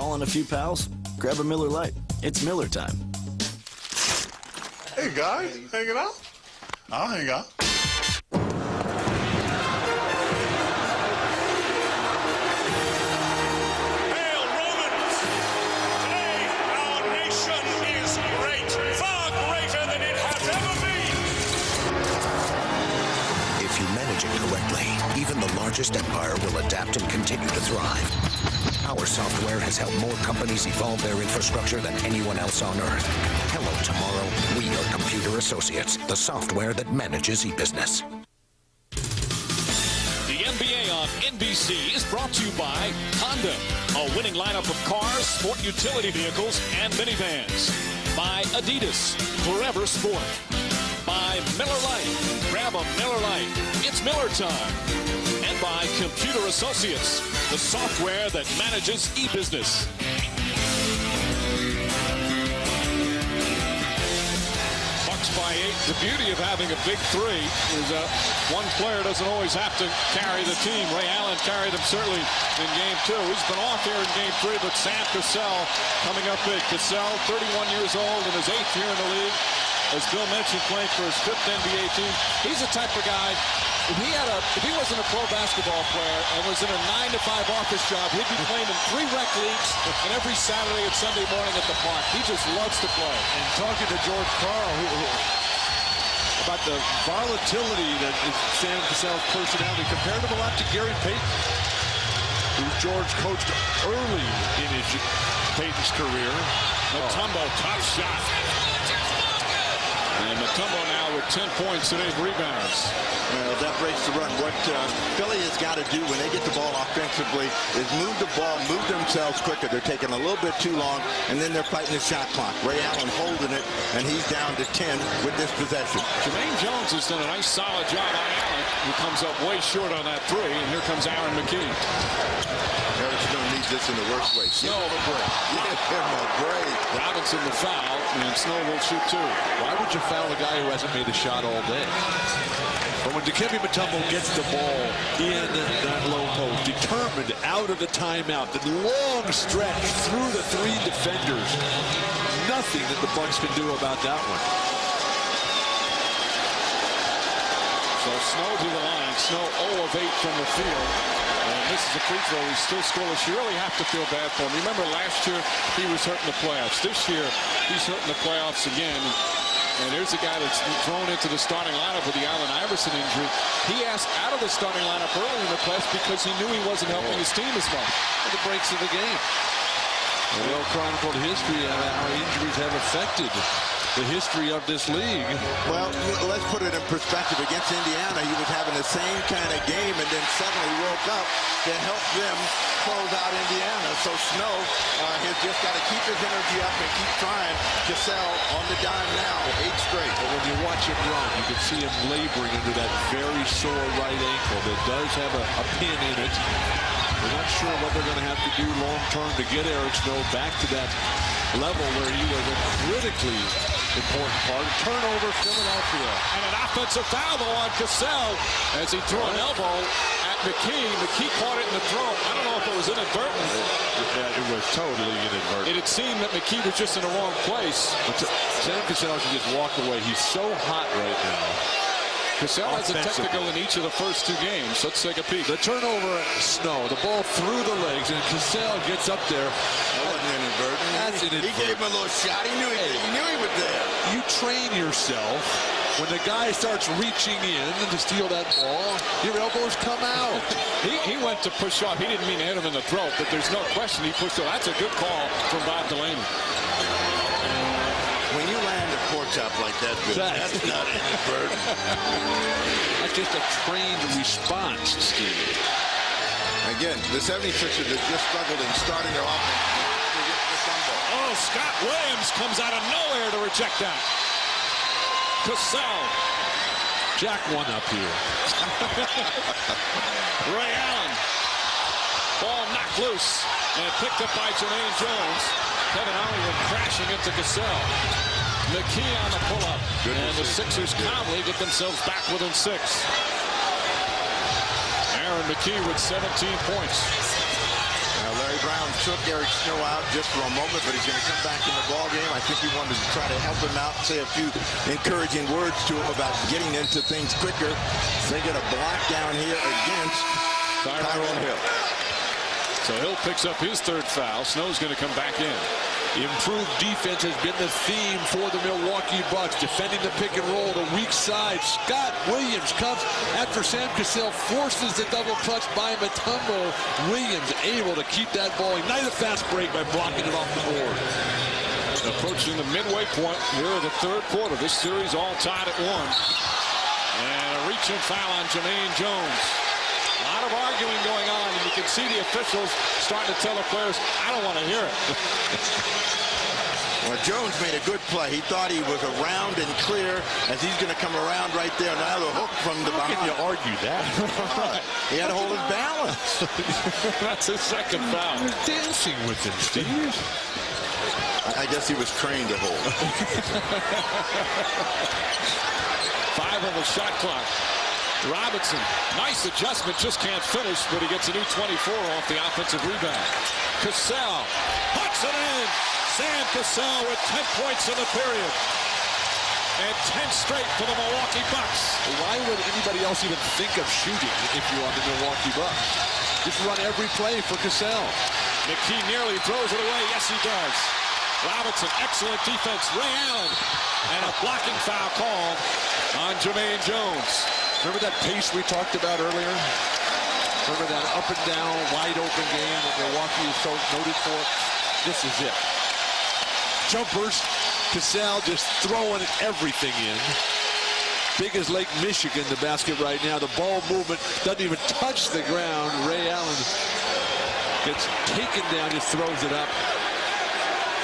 calling a few pals? Grab a Miller Lite. It's Miller time. Hey, guys. Hanging out? I'll hang out. Hail Romans! Today, our nation is great, far greater than it has ever been. If you manage it correctly, even the largest empire will adapt and continue to thrive. Our software has helped more companies evolve their infrastructure than anyone else on Earth. Hello, tomorrow. We are Computer Associates, the software that manages e-business. The NBA on NBC is brought to you by Honda, a winning lineup of cars, sport utility vehicles, and minivans. By Adidas, Forever Sport. By Miller Lite, grab a Miller Lite. It's Miller time. And by Computer Associates, the software that manages e-business. Bucks by 8. The beauty of having a big three is one player doesn't always have to carry the team. Ray Allen carried him certainly in Game 2. He's been off here in Game 3, but Sam Cassell coming up big. Cassell, 31 years old in his 8th year in the league. As Bill mentioned, playing for his 5th NBA team. He's the type of guy, if he wasn't a pro basketball player and was in a 9-to-5 office job, he'd be playing in 3 rec leagues and every Saturday and Sunday morning at the park. He just loves to play. And talking to George Karl about the volatility that is Sam Cassell's personality, compared him a lot to Gary Payton, who George coached early in his Payton's career. Mutombo, tough shot. And Mutombo now with 10 points and 8 rebounds. Well, that breaks the run. What Philly has got to do when they get the ball offensively is move the ball, move themselves quicker. They're taking a little bit too long, and then they're fighting the shot clock. Ray Allen holding it, and he's down to 10 with this possession. Jermaine Jones has done a nice, solid job on Allen, who comes up way short on that 3, and here comes Aaron McKee. Eric's going to need this in the worst way. Snow a break. Give him a break. Robinson the foul, and Snow will shoot 2. Why would you foul a guy who hasn't made a shot all day? But when Dikembe Mutombo gets the ball in that low post, determined out of the timeout, the long stretch through the 3 defenders, nothing that the Bucks can do about that one. So Snow to the line. Snow 0 of 8 from the field. And this is a free throw. He's still scoreless. You really have to feel bad for him. Remember last year he was hurt in the playoffs. This year he's hurt in the playoffs again. And here's a guy that's thrown into the starting lineup with the Allen Iverson injury. He asked out of the starting lineup early in the playoffs because he knew he wasn't helping his team as much. And the breaks of the game. A well-chronicled history of how injuries have affected the history of this league. Well, let's put it in perspective. Against Indiana, he was having the same kind of game and then suddenly woke up to help them close out Indiana. So Snow has just got to keep his energy up and keep trying to sell on the dime now. 8 straight. But when you watch him run, you can see him laboring under that very sore right ankle that does have a pin in it. We're not sure what they're going to have to do long-term to get Eric Snow back to that level where he was a critically important part. Turnover, Philadelphia. And an offensive foul though on Cassell as he threw an elbow at McKee. McKee caught it in the throat. I don't know if it was inadvertent. Yeah, it was totally inadvertent. It seemed that McKee was just in the wrong place. But Sam Cassell should just walk away. He's so hot right now. Cassell has a technical in each of the first 2 games. Let's take a peek. The turnover, Snow. The ball through the legs, and Cassell gets up there. That wasn't inadvertent. That's inadvertent. He gave him a little shot. He knew he was there. You train yourself. When the guy starts reaching in to steal that ball, your elbows come out. He went to push off. He didn't mean to hit him in the throat, but there's no question he pushed off. That's a good call from Bob Delaney. When you land a pork chop like that, that's not inadvertent. That's just a trained response, Steve. Again, the 76ers have just struggled in starting their offense. Oh, Scott Williams comes out of nowhere to reject that. Cassell. Jack one up here. Ray Allen. Ball knocked loose and picked up by Jermaine Jones. Kevin Hollywood crashing into Cassell. McKee on the pull-up. And the Sixers calmly get themselves back within 6. Aaron McKee with 17 points. Now Larry Brown's took Eric Snow out just for a moment, but he's going to come back in the ball game. I think he wanted to try to help him out, say a few encouraging words to him about getting into things quicker. They get a block down here against Tyrone Hill. So Hill picks up his third foul. Snow's going to come back in. Improved defense has been the theme for the Milwaukee Bucks. Defending the pick and roll, the weak side. Scott Williams comes after Sam Cassell forces the double clutch by Mutombo. Williams able to keep that ball. Ignite a fast break by blocking it off the board. Approaching the midway point here of the third quarter. This series all tied at 1. And a reaching foul on Jermaine Jones. A lot of arguing going on, and you can see the officials starting to tell the players, I don't want to hear it. Well, Jones made a good play. He thought he was around and clear as he's going to come around right there. Now the hook from the behind. How can you argue that? He had to hold his balance. That's his second foul. You're dancing with him, Steve. I guess he was trained to hold. 5 on the shot clock. Robinson, nice adjustment, just can't finish, but he gets a new 24 off the offensive rebound. Cassell puts it in. Sam Cassell with 10 points in the period. And 10 straight for the Milwaukee Bucks. Why would anybody else even think of shooting if you're on the Milwaukee Bucks? Just run every play for Cassell. McKee nearly throws it away. Yes, he does. Robinson, excellent defense. Ray Allen. And a blocking foul called on Jermaine Jones. Remember that pace we talked about earlier? Remember that up and down, wide open game that Milwaukee is so noted for? This is it. Jumpers, Cassell just throwing everything in. Big as Lake Michigan, the basket right now. The ball movement doesn't even touch the ground. Ray Allen gets taken down, just throws it up.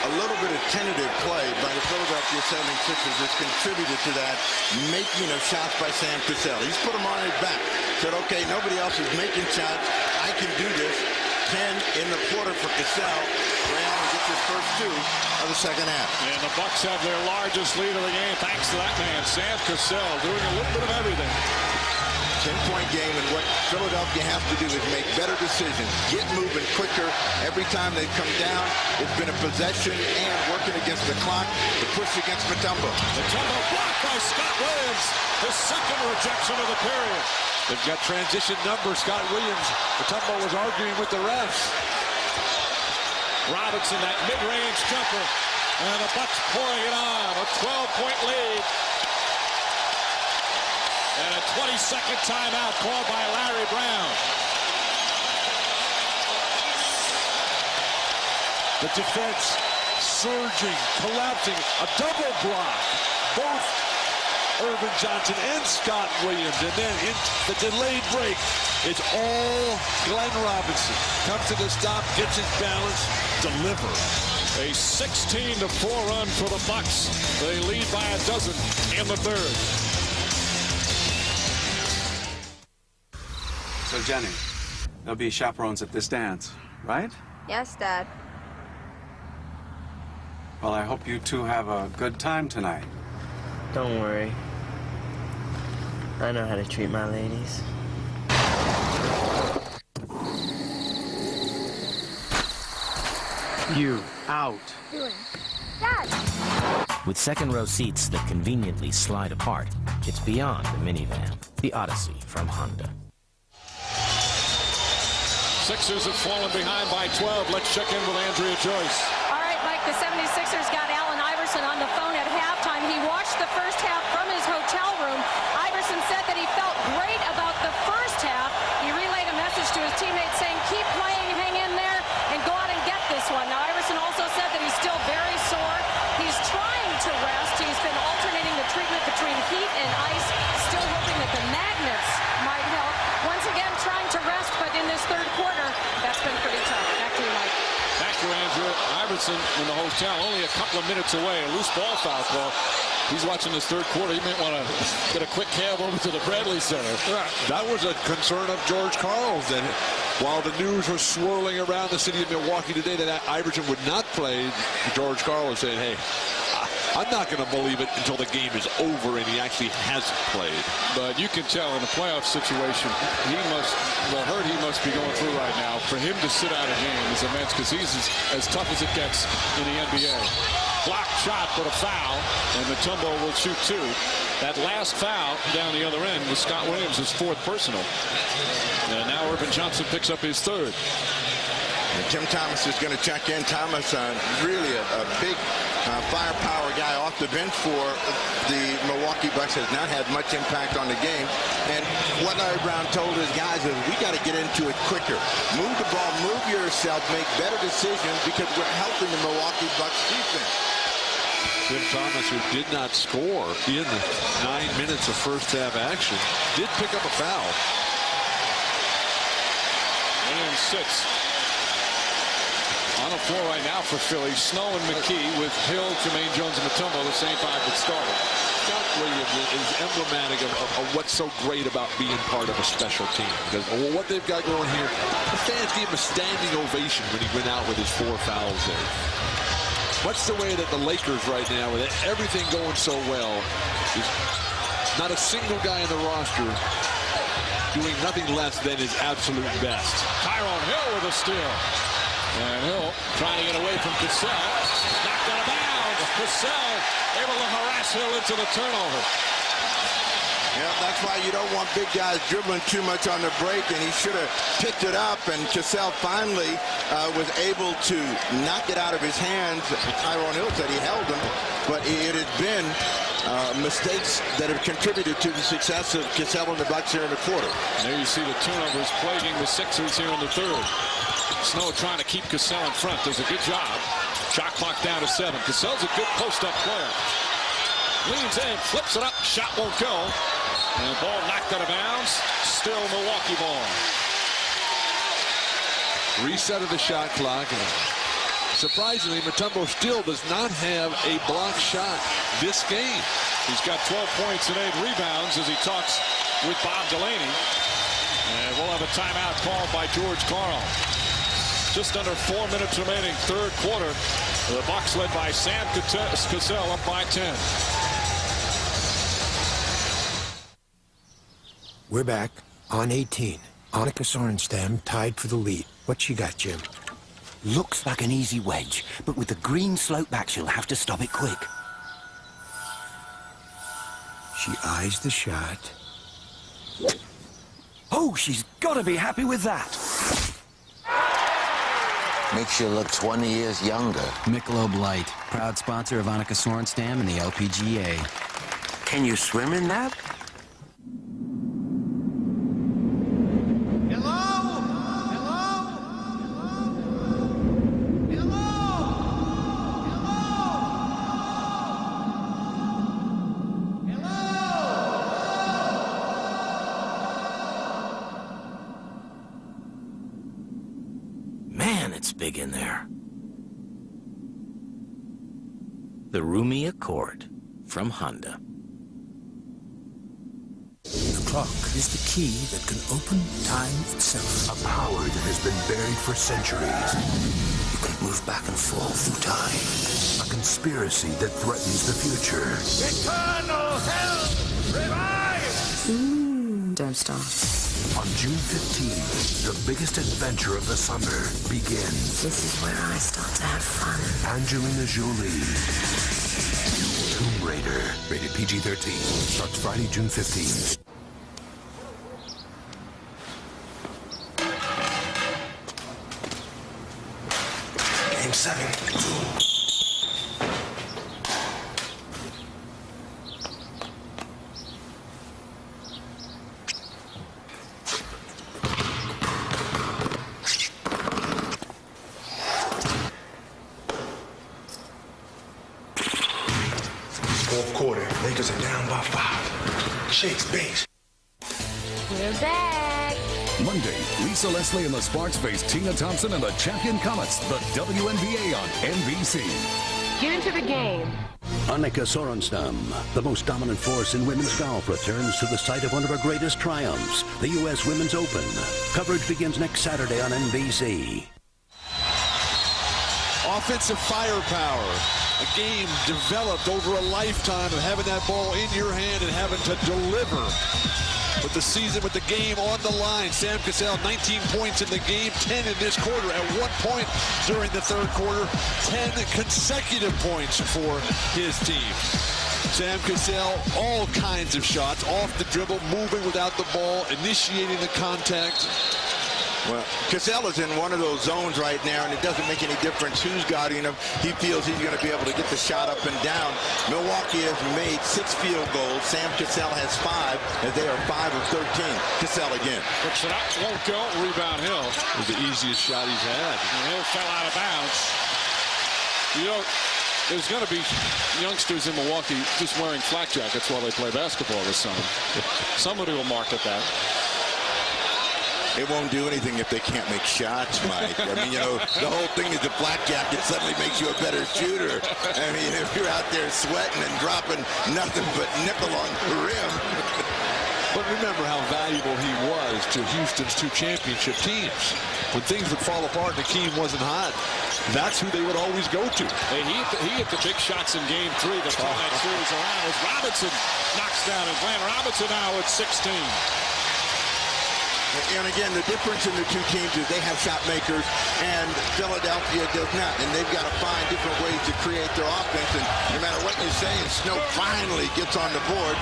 A little bit of tentative play by the Philadelphia 76ers has contributed to that making of shots by Sam Cassell. He's put him on his back. Said, okay, nobody else is making shots. I can do this. 10 in the quarter for Cassell. Ray Allen gets his first 2 of the second half. And the Bucks have their largest lead of the game thanks to that man, Sam Cassell, doing a little bit of everything. 10-point game, and what Philadelphia has to do is make better decisions, get moving quicker. Every time they come down, it's been a possession and working against the clock to push against Mutombo. Mutombo blocked by Scott Williams, his second rejection of the period. They've got transition numbers. Scott Williams. Mutombo was arguing with the refs. Robinson, that mid-range jumper, and the Bucks pouring it on. A 12-point lead. And a 20-second timeout called by Larry Brown. The defense surging, collapsing, a double block. Both Irvin Johnson and Scott Williams. And then in the delayed break, it's all Glenn Robinson. Comes to the stop, gets his balance, deliver. A 16-4 run for the Bucks. They lead by a dozen in the third. So, Jenny, there'll be chaperones at this dance, right? Yes, Dad. Well, I hope you two have a good time tonight. Don't worry. I know how to treat my ladies. You out. Dad! With second-row seats that conveniently slide apart, it's beyond the minivan, the Odyssey from Honda. Sixers have fallen behind by 12. Let's check in with Andrea Joyce. All right, Mike, the 76ers got Allen Iverson on the phone at halftime. He watched the first half from his hotel room. Iverson said that he felt great about the first half. He relayed a message to his teammates saying, keep playing, hang in there, and go out and get this one. Now, Iverson also said that he's still very sore. He's trying to rest. He's been alternating the treatment between heat and ice, still hoping that the magnets might help. Once again, trying to rest, but in this third quarter, that's been pretty tough. Back to you, Mike. Back to Andrew Iverson in the hotel, only a couple of minutes away. A loose ball foul call. He's watching this third quarter. He might want to get a quick cab over to the Bradley Center. That was a concern of George Karl's. That while the news was swirling around the city of Milwaukee today that Iverson would not play, George Karl was saying, hey, I'm not going to believe it until the game is over and he actually hasn't played. But you can tell in a playoff situation, the hurt he must be going through right now. For him to sit out a game is immense because he's as tough as it gets in the NBA. Blocked shot, but a foul, and Mutombo will shoot 2. That last foul down the other end was Scott Williams' 4th personal. And now Irvin Johnson picks up his 3rd. And Tim Thomas is going to check in. Thomas, really a big firepower guy off the bench for the Milwaukee Bucks, has not had much impact on the game. And what Larry Brown told his guys is, we got to get into it quicker. Move the ball, move yourself, make better decisions because we're helping the Milwaukee Bucks defense. Tim Thomas, who did not score in the 9 minutes of first half action, did pick up a foul. Williams sits on the floor right now for Philly. Snow and McKee with Hill, Jermaine Jones, and Mutombo, the same 5 that started. Scott Williams is emblematic of what's so great about being part of a special team. Because what they've got going here, the fans gave him a standing ovation when he went out with his 4 fouls there. Much the way that the Lakers right now, with everything going so well, is not a single guy in the roster doing nothing less than his absolute best. Tyrone Hill with a steal. And Hill trying to get away from Cassell. Knocked out of bounds. Cassell able to harass Hill into the turnover. Yeah, that's why you don't want big guys dribbling too much on the break, and he should have picked it up, and Cassell finally was able to knock it out of his hands. Tyrone Hill said he held him, but it had been mistakes that have contributed to the success of Cassell and the Bucks here in the quarter. There you see the turnovers plaguing the Sixers here in the 3rd. Snow trying to keep Cassell in front. Does a good job. Shot clock down to 7. Cassell's a good post-up player. Leans in, flips it up, shot won't go. And the ball knocked out of bounds. Still Milwaukee ball. Reset of the shot clock. And surprisingly, Mutombo still does not have a block shot this game. He's got 12 points and 8 rebounds as he talks with Bob Delaney. And we'll have a timeout called by George Karl. Just under 4 minutes remaining, 3rd quarter. The Bucks led by Sam Cassell up by 10. We're back on 18. Annika Sorenstam tied for the lead. What she got, Jim? Looks like an easy wedge, but with the green slope back, she'll have to stop it quick. She eyes the shot. Oh, she's got to be happy with that. Makes you look 20 years younger. Michelob Light, proud sponsor of Annika Sorenstam and the LPGA. Can you swim in that? Big in there. The Roomy Accord from Honda. The clock is the key that can open time itself. A power that has been buried for centuries. You can move back and forth through time. A conspiracy that threatens the future. Eternal hell revive! Don't stop. On June 15th, the biggest adventure of the summer begins. This is where I start to have fun. Angelina Jolie. Tomb Raider. Rated PG-13. Starts Friday, June 15th. Game 7. Lakers are down by 5. Shakes base. We're back. Monday, Lisa Leslie and the Sparks face Tina Thompson and the Champion Comets, the WNBA on NBC. Get into the game. Annika Sorenstam, the most dominant force in women's golf, returns to the site of one of her greatest triumphs, the U.S. Women's Open. Coverage begins next Saturday on NBC. Offensive firepower. A game developed over a lifetime of having that ball in your hand and having to deliver. With the season, with the game on the line, Sam Cassell, 19 points in the game, 10 in this quarter. At one point during the third quarter, 10 consecutive points for his team. Sam Cassell, all kinds of shots, off the dribble, moving without the ball, initiating the contact. Well, Cassell is in one of those zones right now, and it doesn't make any difference who's guarding him. He feels he's going to be able to get the shot up and down. Milwaukee has made 6 field goals. Sam Cassell has 5, and they are 5 of 13. Cassell again. Looks it up, won't go. Rebound Hill. It was the easiest shot he's had. And Hill fell out of bounds. You know, there's going to be youngsters in Milwaukee just wearing flak jackets while they play basketball this summer. Somebody will market that. It won't do anything if they can't make shots, Mike. I mean, you know, the whole thing is the flak jacket suddenly makes you a better shooter. I mean, if you're out there sweating and dropping nothing but nickel on the rim. But remember how valuable he was to Houston's 2 championship teams. When things would fall apart and Hakeem wasn't hot, that's who they would always go to. Hey, he hit the big shots in Game 3 that turned that series around as Robinson knocks down. And Glenn Robinson now at 16. And again, the difference in the 2 teams is they have shot makers, and Philadelphia does not. And they've got to find different ways to create their offense. And no matter what you say, and Snow finally gets on the board,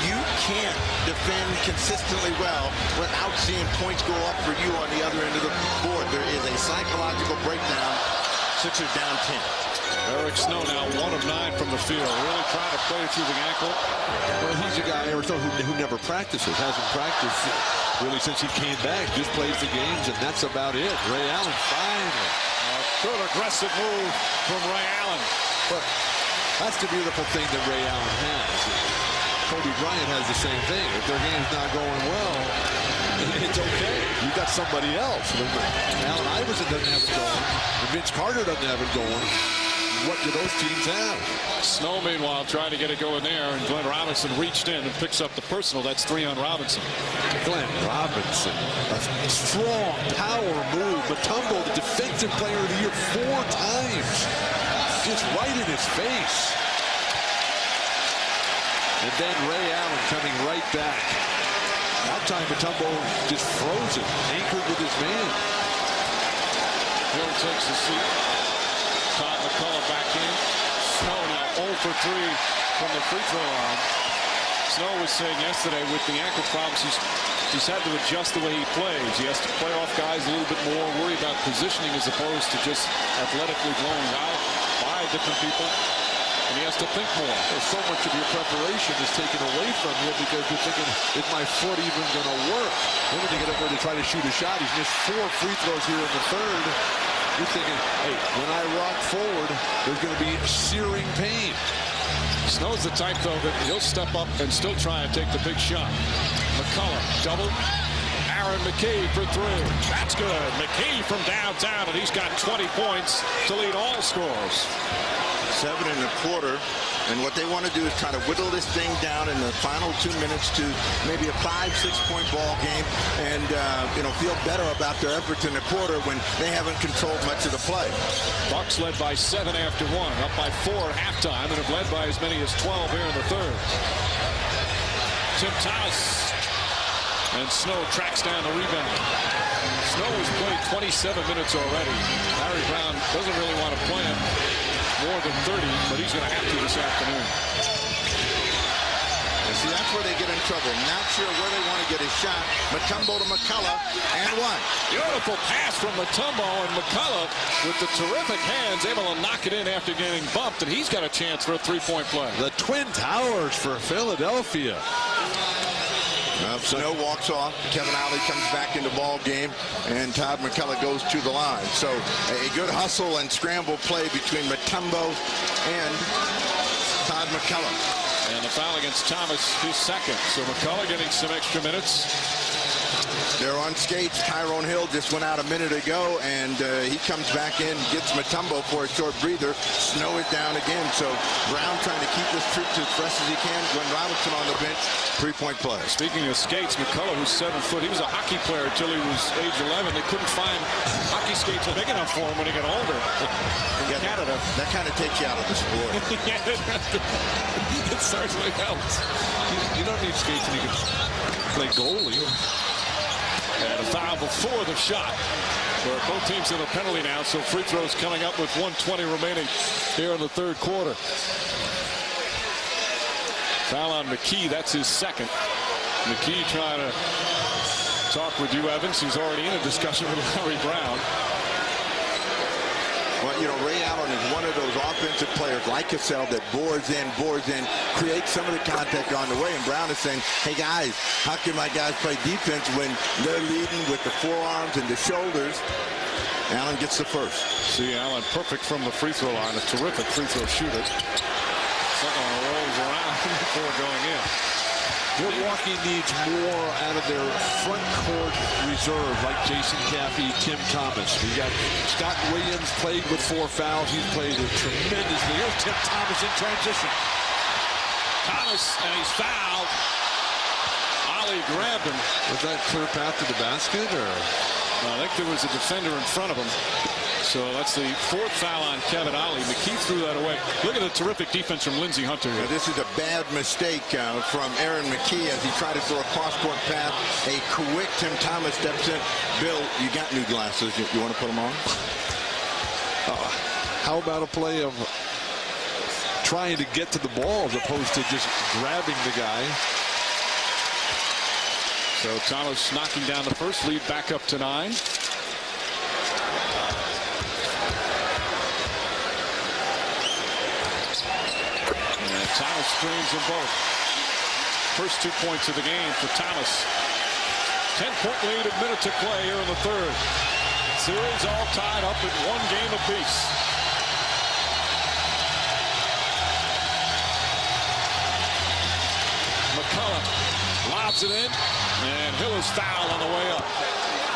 you can't defend consistently well without seeing points go up for you on the other end of the board. There is a psychological breakdown. Sixers down 10. Eric Snow now 1 of 9 from the field. Really trying to play through the ankle. Well, he's a guy who never practices, hasn't practiced really since he came back. Just plays the games, and that's about it. Ray Allen finally. Good aggressive move from Ray Allen. But that's the beautiful thing that Ray Allen has. Kobe Bryant has the same thing. If their game's not going well, it's okay. You got somebody else. Allen Iverson doesn't have it going. And Vince Carter doesn't have it going. What do those teams have? Snow, meanwhile, trying to get it going there, and Glenn Robinson reached in and picks up the personal. That's 3 on Robinson. Glenn Robinson, a strong power move. Mutombo, the defensive player of the year 4 times. Just right in his face. And then Ray Allen coming right back. That time Mutombo just frozen, anchored with his man. Hill takes the seat. Todd McCullough back in. Snow now 0 for 3 from the free throw line. Snow was saying yesterday with the ankle problems, he's had to adjust the way he plays. He has to play off guys a little bit more, worry about positioning as opposed to just athletically blowing out by different people. And he has to think more. Well, so much of your preparation is taken away from you because you're thinking, is my foot even going to work? Then when you get up there to try to shoot a shot, he's missed 4 free throws here in the third. You're thinking, hey, when I rock forward, there's going to be searing pain. Snow's the type, though, that he'll step up and still try and take the big shot. McCullough, double. Aaron McKee for 3. That's good. McKee from downtown, and he's got 20 points to lead all scorers. 7 1/4. And what they want to do is try to whittle this thing down in the final 2 minutes to maybe a 5-6 point ball game and, feel better about their efforts in the quarter when they haven't controlled much of the play. Bucks led by 7 after 1, up by 4 at halftime, and have led by as many as 12 here in the third. Tim Thomas and Snow tracks down the rebound. Snow has played 27 minutes already. Larry Brown doesn't really want to play him more than 30, but he's going to have to this afternoon. And see, that's where they get in trouble. Not sure where they want to get his shot. Mutombo to McCullough, and 1. Beautiful pass from Mutombo, and McCullough with the terrific hands able to knock it in after getting bumped, and he's got a chance for a 3-point play. The Twin Towers for Philadelphia. Snow walks off. Kevin Ollie comes back into ball game, and Todd McCullough goes to the line. So a good hustle and scramble play between Mutombo and Todd McCullough. And the foul against Thomas, his second. So McCullough getting some extra minutes. They're on skates. Tyrone Hill just went out a minute ago, and he comes back in, gets Mutombo for a short breather. Snow it down again. So Brown trying to keep this troops as fresh as he can. Glenn Robinson on the bench. 3-point play. Speaking of skates, McCullough, who's 7 foot, he was a hockey player until he was age 11. They couldn't find hockey skates big enough for him when he got older. In Canada. That kind of takes you out of the sport. It certainly helps. You don't need skates when you can play goalie. And a foul before the shot. Where both teams in a penalty now, so free throws coming up with 1:20 remaining here in the third quarter. Foul on McKee, that's his second. McKee trying to talk with you, Evans. He's already in a discussion with Larry Brown. Well, you know, Ray Allen is one of those offensive players like Cassell that bores in, creates some of the contact on the way. And Brown is saying, hey, guys, how can my guys play defense when they're leading with the forearms and the shoulders? Allen gets the first. See, Allen perfect from the free throw line. A terrific free throw shooter. Second one rolls around before going in. Milwaukee needs more out of their front court reserve, like Jason Caffey, Tim Thomas. We got Scott Williams played with 4 fouls. He's played it tremendously. Here's Tim Thomas in transition. Thomas, and he's fouled. Ollie grabbed him. Was that clear path to the basket, or? I think there was a defender in front of him. So that's the 4th foul on Kevin Ollie. McKee threw that away. Look at the terrific defense from Lindsey Hunter. Now, this is a bad mistake from Aaron McKee as he tried to throw a cross-court pass. A quick Tim Thomas steps in. Bill, you got new glasses. You want to put them on? How about a play of trying to get to the ball as opposed to just grabbing the guy? So Thomas knocking down the first, lead back up to 9. Thomas screens them both. First 2 points of the game for Thomas. 10-point lead, a minute to play here in the third. Series all tied up at 1 game apiece. McCullough lobs it in, and Hill is fouled on the way up.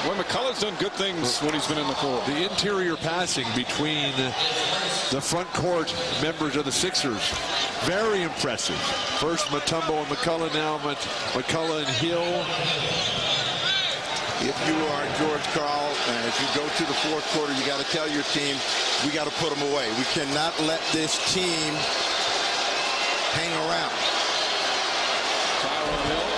Well, McCullough's done good things when he's been in the court. The interior passing between the front court members of the Sixers, very impressive. First Mutombo and McCullough, now McCullough and Hill. If you are George Karl, as you go to the fourth quarter, you got to tell your team, we got to put them away. We cannot let this team hang around. Tyrone Hill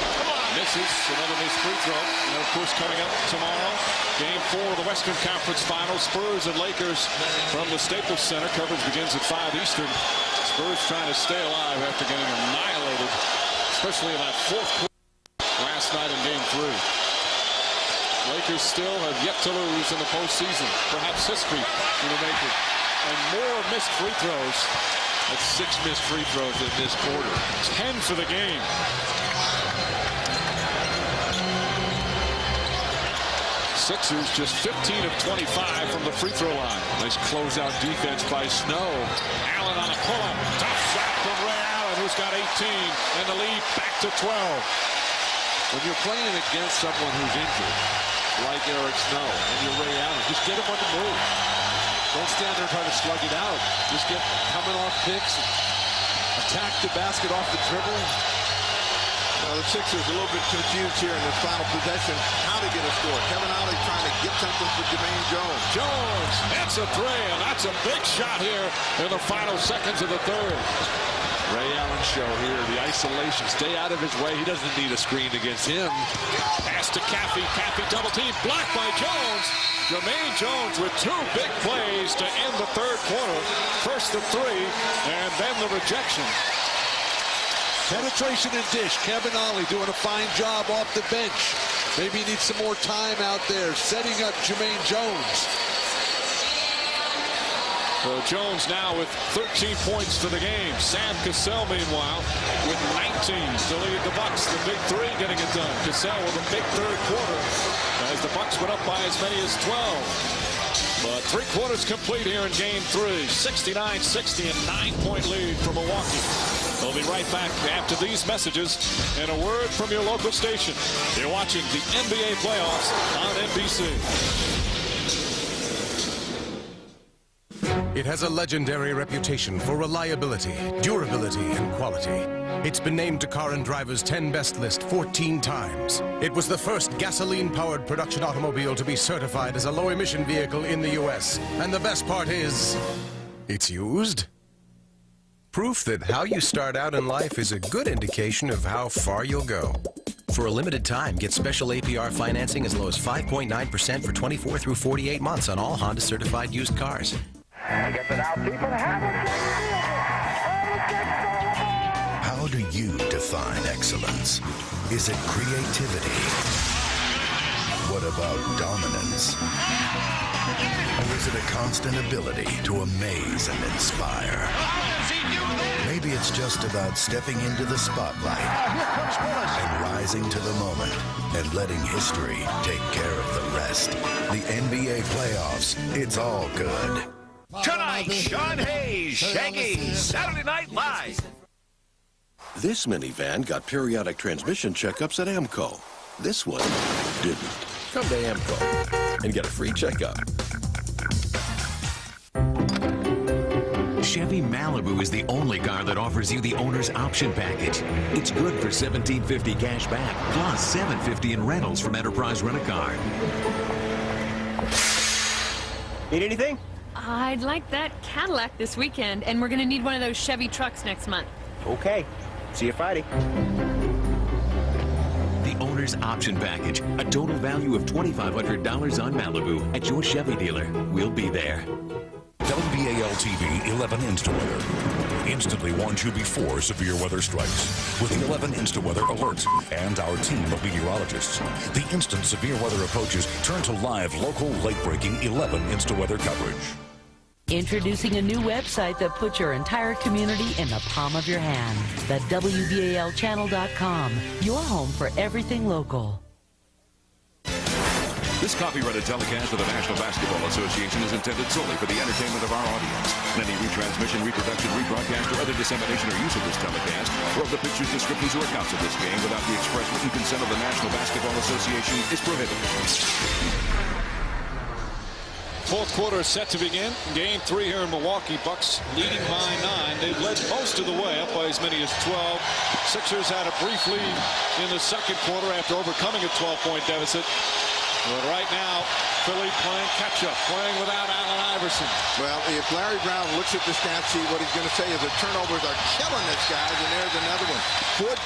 misses, another missed free throw. And of course, coming up tomorrow, Game 4 of the Western Conference Finals, Spurs and Lakers from the Staples Center. Coverage begins at 5 Eastern. Spurs trying to stay alive after getting annihilated, especially in that fourth quarter last night in Game 3. Lakers still have yet to lose in the postseason. Perhaps history in the making. And more missed free throws. That's 6 missed free throws in this quarter. 10 for the game. Sixers just 15 of 25 from the free throw line. Nice closeout defense by Snow. Allen on a pull-up. Tough shot from Ray Allen, who's got 18, and the lead back to 12. When you're playing against someone who's injured, like Eric Snow, and you're Ray Allen, just get him on the move. Don't stand there and try to slug it out. Just get coming off picks, attack the basket off the dribble. The Sixers a little bit confused here in this final possession. How to get a score. Kevin Ollie trying to get something for Jermaine Jones. Jones, that's a 3, and that's a big shot here in the final seconds of the third. Ray Allen show here, the isolation. Stay out of his way. He doesn't need a screen against him. Pass to Caffey. Caffey double team, blocked by Jones. Jermaine Jones with 2 big plays to end the third quarter. First the 3, and then the rejection. Penetration and dish. Kevin Ollie doing a fine job off the bench. Maybe he needs some more time out there, setting up Jermaine Jones. So Jones now with 13 points for the game. Sam Cassell, meanwhile, with 19 to lead the Bucks. The big 3 getting it done. Cassell with a big third quarter as the Bucks went up by as many as 12. But 3 quarters complete here in game 3. 69-60 and 9-point lead for Milwaukee. We'll be right back after these messages and a word from your local station. You're watching the NBA playoffs on NBC. It has a legendary reputation for reliability, durability, and quality. It's been named to Car and Driver's 10 Best list 14 times. It was the first gasoline-powered production automobile to be certified as a low-emission vehicle in the U.S. And the best part is, it's used. Proof that how you start out in life is a good indication of how far you'll go. For a limited time, get special APR financing as low as 5.9% for 24 through 48 months on all Honda certified used cars. How do you define excellence? Is it creativity? What about dominance? Or is it a constant ability to amaze and inspire? Maybe it's just about stepping into the spotlight and rising to the moment and letting history take care of the rest. The NBA playoffs, it's all good. Tonight, Sean Hayes, Shaggy, Saturday Night Live. This minivan got periodic transmission checkups at AMCO. This one didn't. Come to AMCO and get a free checkup. Chevy Malibu is the only car that offers you the owner's option package. It's good for $1,750 cash back, plus $750 in rentals from Enterprise Rent-A-Car. Need anything? I'd like that Cadillac this weekend, and we're going to need one of those Chevy trucks next month. Okay. See you Friday. The owner's option package, a total value of $2,500 on Malibu at your Chevy dealer. We'll be there. WBAL TV 11 InstaWeather instantly warns you before severe weather strikes. With the 11 InstaWeather alerts and our team of meteorologists, the instant severe weather approaches turn to live local late-breaking 11 InstaWeather coverage. Introducing a new website that puts your entire community in the palm of your hand. The WBALchannel.com, your home for everything local. This copyrighted telecast of the National Basketball Association is intended solely for the entertainment of our audience. Any retransmission, reproduction, rebroadcast, or other dissemination or use of this telecast, or of the pictures, descriptions, or accounts of this game without the express written consent of the National Basketball Association is prohibited. Fourth quarter is set to begin. Game 3 here in Milwaukee. Bucks leading by 9. They've led most of the way, up by as many as 12. Sixers had a brief lead in the second quarter after overcoming a 12-point deficit. But right now, Philly playing catch-up, playing without Allen Iverson. Well, if Larry Brown looks at the stats sheet, what he's going to say is the turnovers are killing this, guys, and there's another one.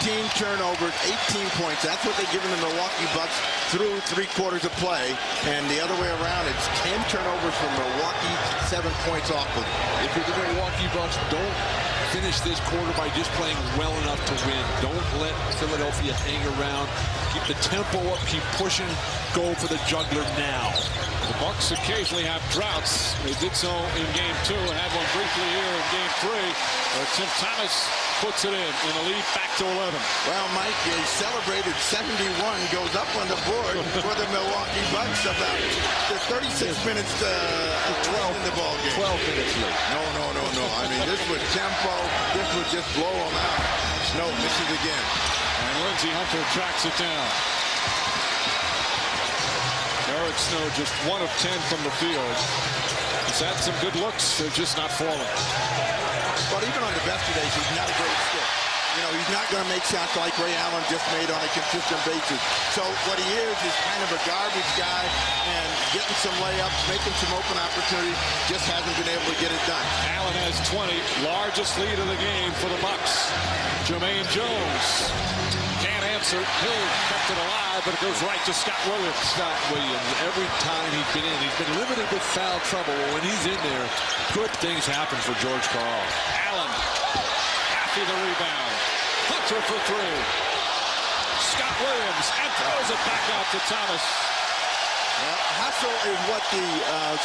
14 turnovers, 18 points. That's what they're giving the Milwaukee Bucks through 3 quarters of play. And the other way around, it's 10 turnovers from Milwaukee, 7 points off of them. If you're the Milwaukee Bucks, don't finish this quarter by just playing well enough to win. Don't let Philadelphia hang around. Keep the tempo up, keep pushing, go for the juggler now. The Bucks occasionally have droughts. They did so in game 2 and had one briefly here in game 3. Tim Thomas puts it in the lead back to 11. Well, Mike, a celebrated 71 goes up on the board for the Milwaukee Bucks about the 36 minutes of 12 in the ball game. 12 minutes late. No. I mean, this was tempo. This would just blow them out. Snow misses again. And Lindsey Hunter tracks it down. Eric Snow just 1 of 10 from the field. He's had some good looks. They're just not falling. But even on the best of days, he's not a great stick. You know, he's not going to make shots like Ray Allen just made on a consistent basis. So what he is kind of a garbage guy and getting some layups, making some open opportunities, just hasn't been able to get it done. Allen has 20, largest lead of the game for the Bucks. Jermaine Jones can't answer. Hill kept it alive, but it goes right to Scott Williams. Scott Williams, every time he's been in, he's been limited with foul trouble. When he's in there, good things happen for George Karl. Allen, after the rebound. Hunter for 3. Scott Williams, and throws it back out to Thomas. Well, hustle is what the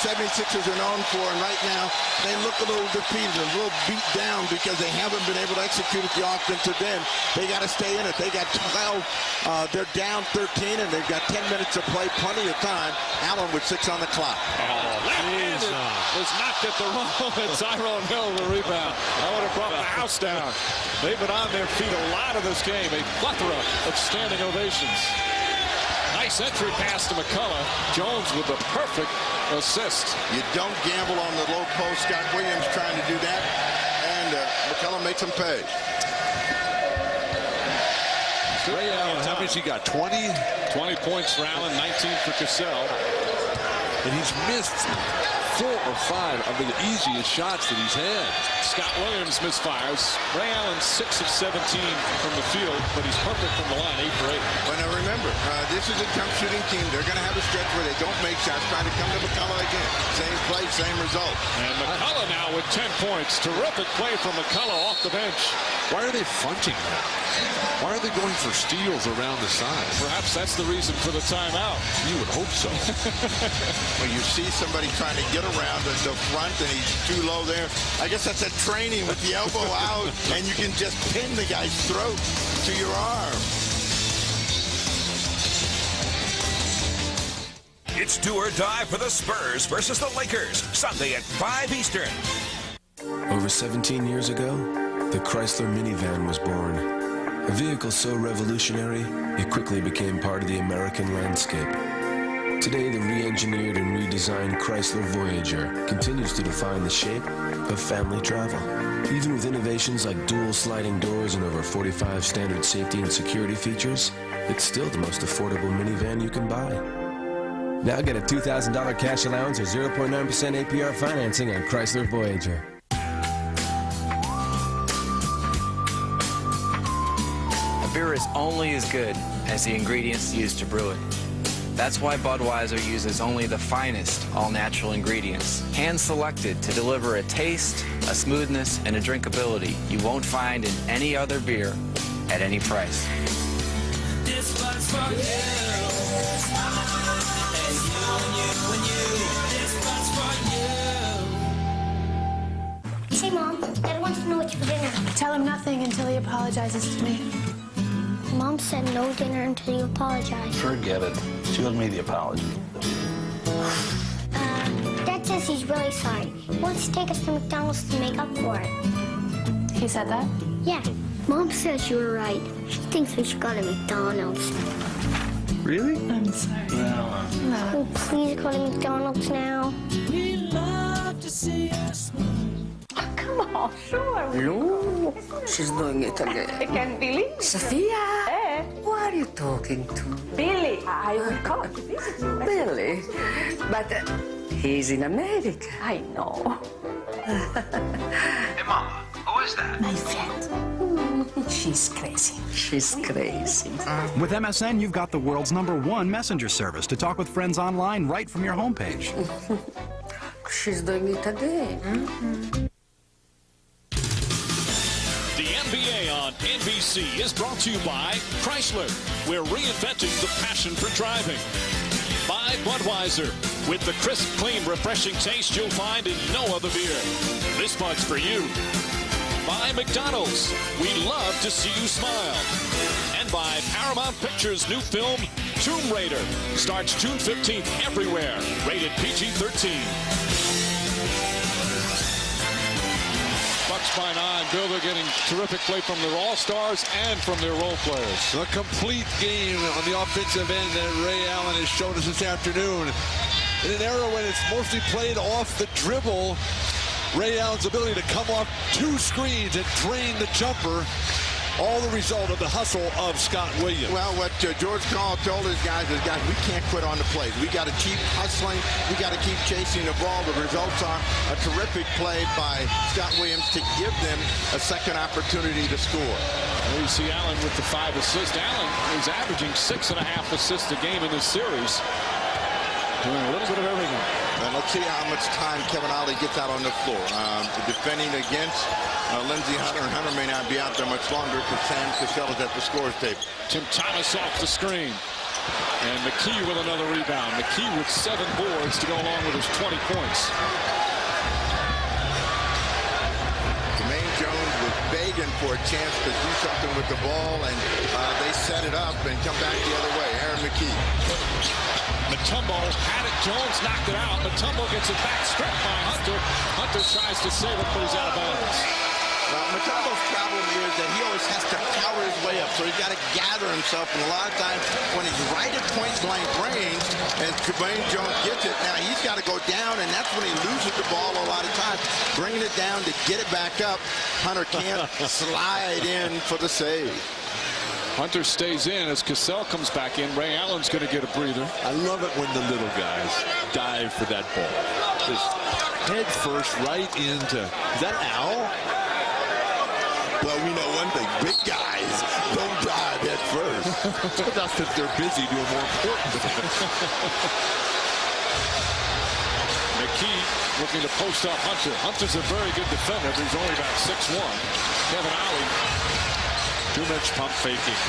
76ers are known for, and right now they look a little defeated, a little beat down because they haven't been able to execute at the offensive end. They got to stay in it. They got 12. They're down 13, and they've got 10 minutes to play, plenty of time. Allen with 6 on the clock. Oh, Left-handed was knocked at the wrong. Tyrone Hill the rebound. That would have brought the house down. They've been on their feet a lot of this game. A plethora of standing ovations. Nice entry pass to McCullough. Jones with the perfect assist. You don't gamble on the low post. Scott Williams trying to do that. And McCullough makes him pay. Ray Allen, how many he got? 20? 20 points for Allen, 19 for Cassell. And he's missed 4 or 5 of the easiest shots that he's had. Scott Williams misfires. Ray Allen 6 of 17 from the field, but he's perfect from the line, 8 for 8. Well, now remember, this is a jump shooting team. They're going to have a stretch where they don't make shots, trying to come to McCullough again. Same play, same result. And McCullough now with 10 points. Terrific play from McCullough off the bench. Why are they fronting that? Why are they going for steals around the side? Perhaps that's the reason for the timeout. You would hope so. Well, you see somebody trying to get around the front and he's too low there. I guess that's a training with the elbow out and you can just pin the guy's throat to your arm. It's do or die for the Spurs versus the Lakers, Sunday at 5 Eastern. Over 17 years ago, the Chrysler minivan was born. A vehicle so revolutionary, it quickly became part of the American landscape. Today, the re-engineered and redesigned Chrysler Voyager continues to define the shape of family travel. Even with innovations like dual sliding doors and over 45 standard safety and security features, it's still the most affordable minivan you can buy. Now get a $2,000 cash allowance or 0.9% APR financing on Chrysler Voyager. A beer is only as good as the ingredients used to brew it. That's why Budweiser uses only the finest all-natural ingredients, hand-selected to deliver a taste, a smoothness, and a drinkability you won't find in any other beer at any price. This one's for you. And you. This one's for you. Hey, Mom. Dad wants to know what's for dinner. Tell him nothing until he apologizes to me. Mom said no dinner until you apologize. Forget it. She'll me the apology. Dad says he's really sorry. He wants to take us to McDonald's to make up for it. He said that? Yeah. Mom says you were right. She thinks we should go to McDonald's. Really? I'm sorry. No. Oh, please go to McDonald's now. We love to see us. Come on, sure. Look, she's doing it again. I can't believe it. Sophia, Eh? who are you talking to? Billy, I will come to visit you. Billy, but he's in America. I know. Hey, Mama, who is that? My friend. She's crazy. She's crazy. With MSN, you've got the world's #1 messenger service to talk with friends online right from your homepage. She's doing it again. The NBA on NBC is brought to you by Chrysler. We're reinventing the passion for driving. By Budweiser. With the crisp, clean, refreshing taste you'll find in no other beer. This mug's for you. By McDonald's. We love to see you smile. And by Paramount Pictures' new film, Tomb Raider. Starts June 15th everywhere. Rated PG-13. Bucks by 9. Bill, they're getting terrific play from their all-stars and from their role players. A complete game on the offensive end that Ray Allen has shown us this afternoon. In an era when it's mostly played off the dribble, Ray Allen's ability to come off 2 screens and drain the jumper, all the result of the hustle of Scott Williams. Well, what George Karl told his guys is, guys, we can't quit on the plays. We got to keep hustling. We got to keep chasing the ball. The results are a terrific play by Scott Williams to give them a second opportunity to score. There you see Allen with the 5 assists. Allen is averaging 6.5 assists a game in this series. Doing a little bit of everything. And let's see how much time Kevin Ollie gets out on the floor. Defending against Lindsey Hunter, and Hunter may not be out there much longer because Sam Cassell is at the scores table. Tim Thomas off the screen. And McKee with another rebound. McKee with 7 boards to go along with his 20 points. Jermaine Jones was big and for a chance to do something with the ball, and they set it up and come back the other way. Aaron McKee. Mutombo had it. Jones knocked it out. Mutombo gets it back, stripped by Hunter. Hunter tries to save it, but he's out of bounds. Mutombo's problem is that he always has to power his way up, so he's got to gather himself, and a lot of times when he's right at point-blank range, as Jermaine Jones gets it, now he's got to go down, and that's when he loses the ball a lot of times. Bringing it down to get it back up, Hunter can't slide in for the save. Hunter stays in as Cassell comes back in. Ray Allen's going to get a breather. I love it when the little guys dive for that ball. Just head first right into, is that Al? Well, we know one thing, big guys don't dive head first. That's because they're busy doing more important things. McKee looking to post up Hunter. Hunter's a very good defender, but he's only about 6'1". Kevin Ollie. Too much pump faking.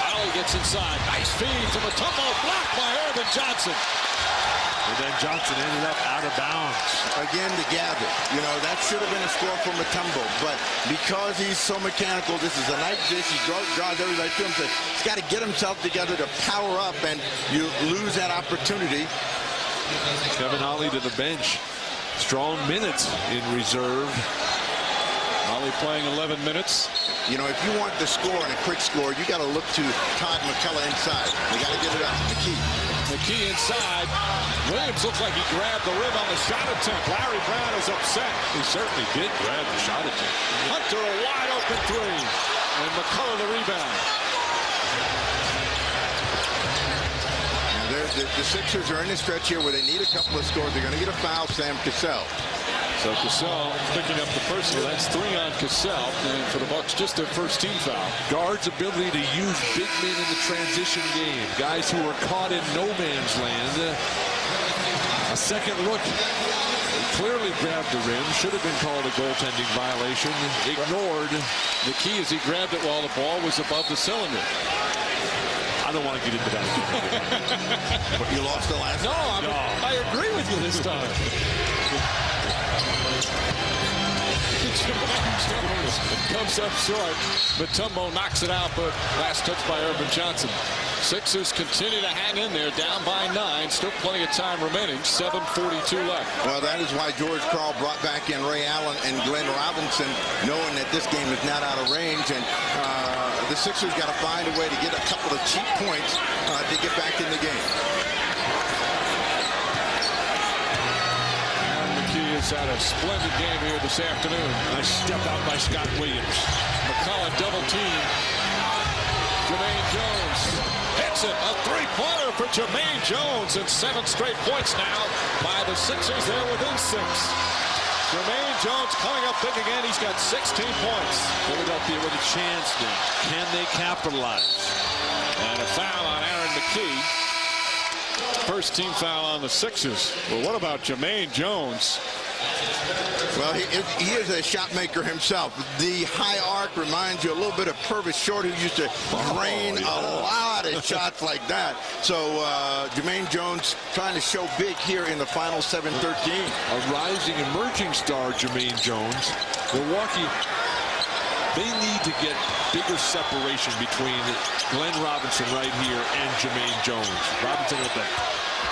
Ollie gets inside. Nice feed to Mutombo. Blocked by Irvin Johnson. And then Johnson ended up out of bounds. Again, to gather. You know, that should have been a score for Mutombo. But because he's so mechanical, this is a night dish. He draws everybody to him. So he's got to get himself together to power up, and you lose that opportunity. Kevin Ollie to the bench. Strong minutes in reserve. Ollie playing 11 minutes. You know, if you want the score and a quick score, you got to look to Todd McCullough inside. You got to get it up to McKee. McKee inside. Williams looks like he grabbed the rim on the shot attempt. Larry Brown is upset. He certainly did grab the shot attempt. Hunter a wide open three. And McCullough the rebound. The Sixers are in a stretch here where they need a couple of scores. They're going to get a foul, Sam Cassell. So Cassell picking up the personal. That's 3 on Cassell. And for the Bucks, just their first team foul. Guards' ability to use big men in the transition game. Guys who are caught in no man's land. A second look. Clearly grabbed the rim. Should have been called a goaltending violation. Ignored. The key is he grabbed it while the ball was above the cylinder. I don't want to get into that. But you lost the last time. No, I agree with you this time. Comes up short. Mutombo knocks it out, but last touch by Irvin Johnson. Sixers continue to hang in there, down by 9. Still plenty of time remaining. 7:42 left. Well, that is why George Karl brought back in Ray Allen and Glenn Robinson, knowing that this game is not out of range. And the Sixers got to find a way to get a couple of cheap points to get back in the game. McKee has had a splendid game here this afternoon. Nice step out by Scott Williams. McCullough double team. Jermaine Jones hits it. A three-pointer for Jermaine Jones, and 7 straight points now by the Sixers. They're within 6. Jermaine Jones coming up big again. He's got 16 points. Philadelphia with a chance now. Can they capitalize? And a foul on Aaron McKee. First team foul on the Sixers. Well, what about Jermaine Jones? Well, he is a shot maker himself. The high arc reminds you a little bit of Purvis Short, who used to drain a lot of shots like that. So Jermaine Jones trying to show big here in the final 7:13. A rising, emerging star, Jermaine Jones. Milwaukee, they need to get bigger separation between Glenn Robinson right here and Jermaine Jones. Robinson at the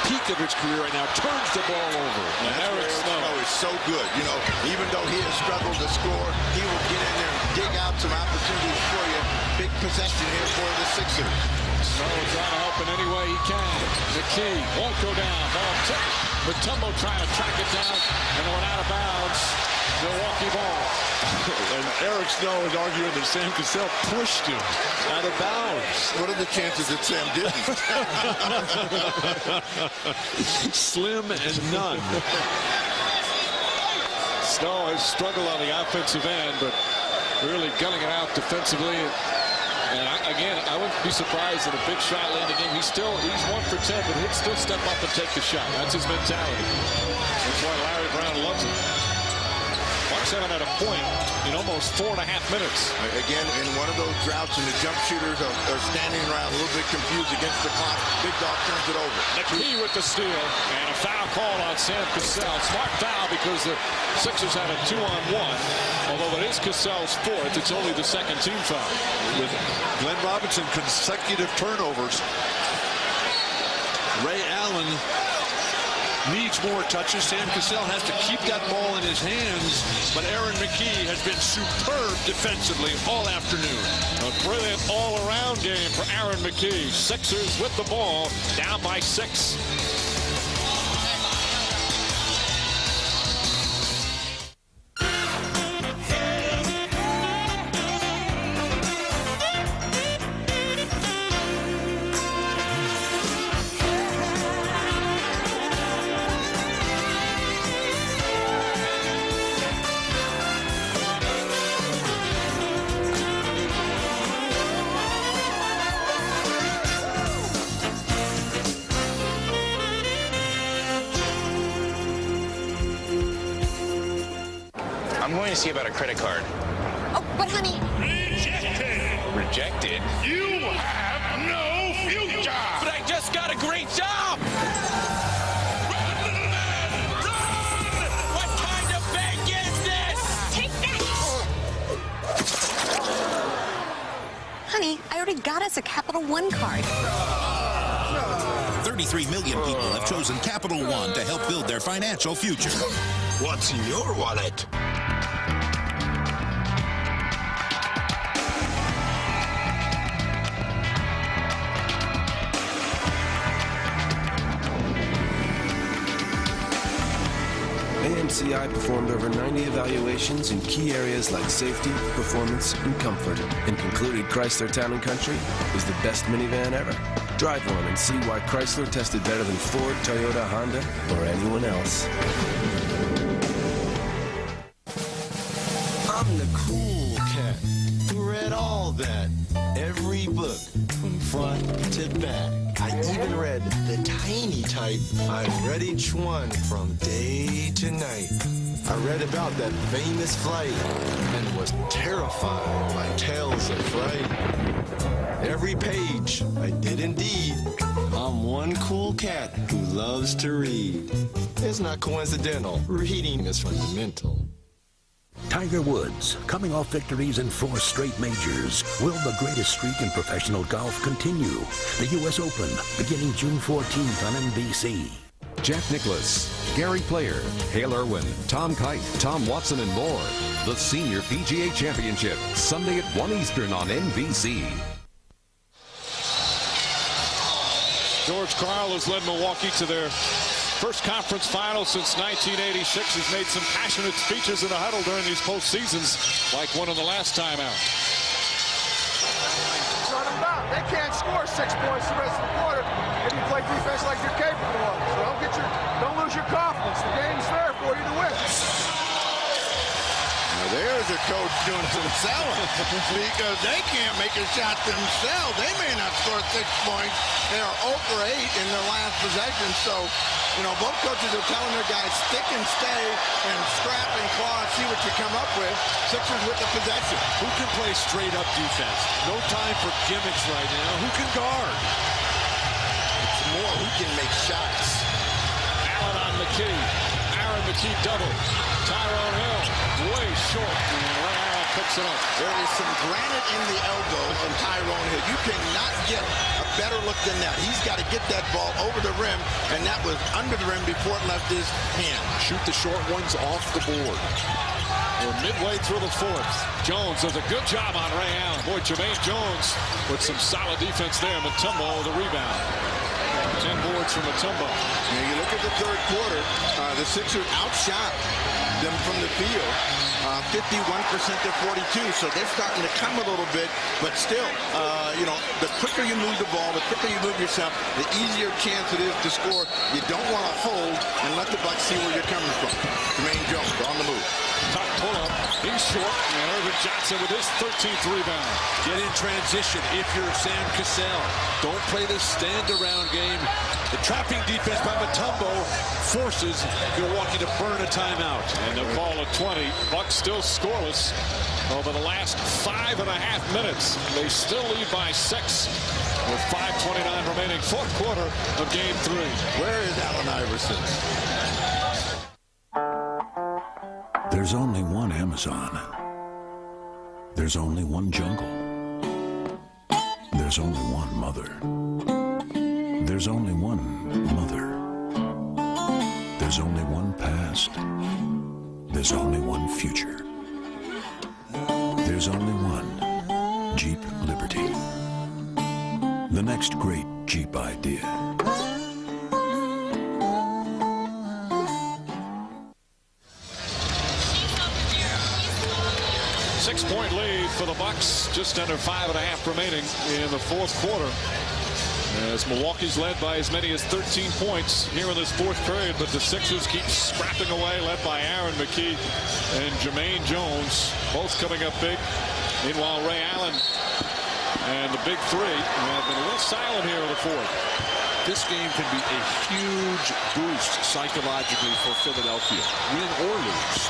peak of his career right now turns the ball over. And Eric Snow is so good. You know, even though he has struggled to score, he will get in there and dig out some opportunities for you. Big possession here for the Sixers. Snow trying to help in any way he can. McKee won't go down. Ball tipped. Mutombo trying to track it down and went out of bounds. Milwaukee ball. And Eric Snow is arguing that Sam Cassell pushed him out of bounds. What are the chances that Sam didn't? Slim and none. Snow has struggled on the offensive end, but really gunning it out defensively. And again, I wouldn't be surprised at a big shot landing game. He's 1 for 10, but he'd still step up and take the shot. That's his mentality. That's why Larry Brown loves him. Bucks haven't had a point in almost 4.5 minutes. Again, in one of those droughts, and the jump shooters are standing around a little bit confused against the clock. Big Dog turns it over. McKee with the steal, and a foul call on Sam Cassell. Smart foul because the Sixers had a 2-on-1. Although it is Cassell's fourth, it's only the second team foul. With Glenn Robinson consecutive turnovers, Ray Allen needs more touches. Sam Cassell has to keep that ball in his hands, but Aaron McKee has been superb defensively all afternoon. A brilliant all-around game for Aaron McKee. Sixers with the ball, down by 6. I'm going to see about a credit card. Oh, but honey. Rejected? You have no future. But I just got a great job. Run, little man, run! What kind of bank is this? Take that. Honey, I already got us a Capital One card. 33 million people have chosen Capital One to help build their financial future. What's in your wallet? AMCI performed over 90 evaluations in key areas like safety, performance, and comfort, and concluded Chrysler Town & Country is the best minivan ever. Drive one and see why Chrysler tested better than Ford, Toyota, Honda, or anyone else. I'm the cool cat who read all that. Every book from front to back. I even read the tiny type. I read each one from day to night. I read about that famous flight and was terrified by tales of fright. Every page I did indeed. I'm one cool cat who loves to read. It's not coincidental. Reading is fundamental. Tiger Woods, coming off victories in 4 straight majors. Will the greatest streak in professional golf continue? The U.S. Open, beginning June 14th on NBC. Jack Nicklaus, Gary Player, Hale Irwin, Tom Kite, Tom Watson, and more. The Senior PGA Championship, Sunday at 1 Eastern on NBC. George Karl has led Milwaukee to their first conference final since 1986. He's made some passionate speeches in the huddle during these postseasons, like one in the last time out. Shut them down. They can't score 6 points the rest of the quarter if you play defense like you're capable of. So don't lose your confidence. The game's there for you to win. Now there's a coach doing some selling because they can't make a shot themselves. They may not score 6 points. They are 0 for 8 in their last possession. So, you know, both coaches are telling their guys stick and stay and scrap and claw and see what you come up with. Sixers with the possession. Who can play straight up defense? No time for gimmicks right now. Who can guard? It's more who can make shots. Allen on McKee. Aaron McKee double. Tyrone Hill way short. And Ray Allen picks it up. There is some granite in the elbow of Tyrone Hill. You cannot get a better look than that. He's got to get that ball over the rim, and that was under the rim before it left his hand. Shoot the short ones off the board. We're midway through the fourth. Jones does a good job on Ray Allen. Boy, Jermaine Jones with some solid defense there. Mutombo the rebound. 10 boards from Mutombo. Now you look at the third quarter, the Sixers outshot them from the field, 51% to 42. So they're starting to come a little bit, but still, you know, the quicker you move the ball, the quicker you move yourself, the easier chance it is to score. You don't want to hold and let the Bucks see where you're coming from. Jermaine Jones on the move. Top pull-up. He's short. And Irvin Johnson with his 13th rebound. Get in transition if you're Sam Cassell. Don't play this stand-around game. The trapping defense by Mutombo forces Milwaukee to burn a timeout. And they'll call it 20. Bucks still scoreless over the last 5.5 minutes. They still lead by 6 with 5:29 remaining. Fourth quarter of Game 3. Where is Allen Iverson? There's only one Amazon. There's only one jungle. There's only one mother. There's only one mother. There's only one past. There's only one future. There's only one Jeep Liberty. The next great Jeep idea. Six-point lead for the Bucks. Just under 5.5 remaining in the fourth quarter. As Milwaukee's led by as many as 13 points here in this fourth period, but the Sixers keep scrapping away, led by Aaron McKee and Jermaine Jones, both coming up big. Meanwhile, Ray Allen and the big three have been a little silent here in the fourth. This game can be a huge boost psychologically for Philadelphia, win or lose.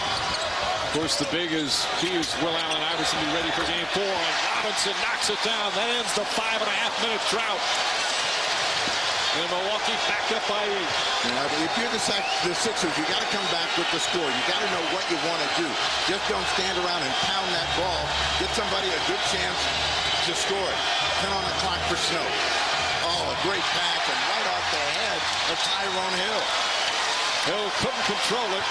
Of course, the big key is will Allen Iverson be ready for game 4, and Robinson knocks it down. That ends the 5.5-minute drought. And Milwaukee back up by 8. If you're the Sixers, you got to come back with the score. You got to know what you want to do. Just don't stand around and pound that ball. Get somebody a good chance to score it. 10 on the clock for Snow. Oh, a great pass, and right off the head of Tyrone Hill. Hill couldn't control it.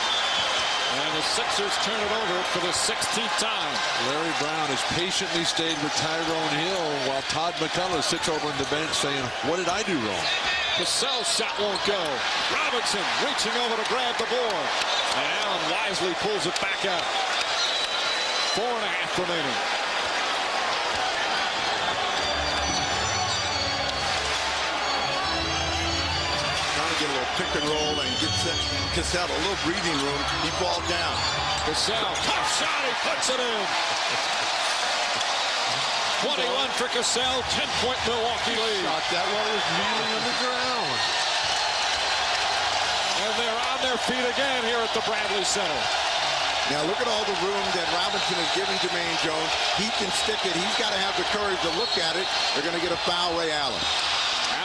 And the Sixers turn it over for the 16th time. Larry Brown has patiently stayed with Tyrone Hill while Todd McCullough sits over on the bench saying, what did I do wrong? Cassell's shot won't go. Robinson reaching over to grab the board. And Allen wisely pulls it back out. 4.5 remaining. Get a little pick and roll and get Cassell a little breathing room. He falls down. Cassell, tough shot, he puts it in. 21 for Cassell, 10-point Milwaukee lead. Shot that while he was kneeling on the ground. And they're on their feet again here at the Bradley Center. Now look at all the room that Robinson has given Jermaine Jones. He can stick it. He's got to have the courage to look at it. They're going to get a foul, Ray Allen.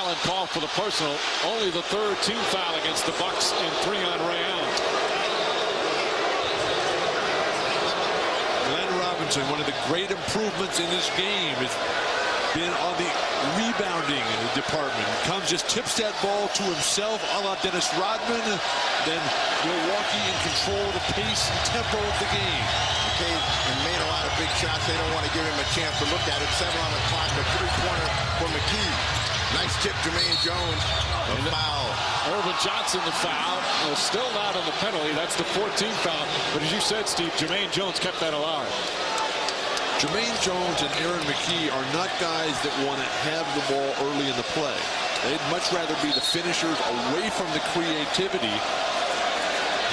Allen called for the personal. Only the third team foul against the Bucks and 3 on Ray Allen. Glenn Robinson, one of the great improvements in this game has been on the rebounding department. Comes, just tips that ball to himself, a la Dennis Rodman. Then Milwaukee in control of the pace and tempo of the game. Okay, and made a lot of big shots. They don't want to give him a chance to look at it. 7 on the clock, a three-pointer for McKee. Nice tip, Jermaine Jones. A foul. Irvin Johnson, the foul. Still not on the penalty. That's the 14th foul. But as you said, Steve, Jermaine Jones kept that alive. Jermaine Jones and Aaron McKee are not guys that want to have the ball early in the play. They'd much rather be the finishers away from the creativity.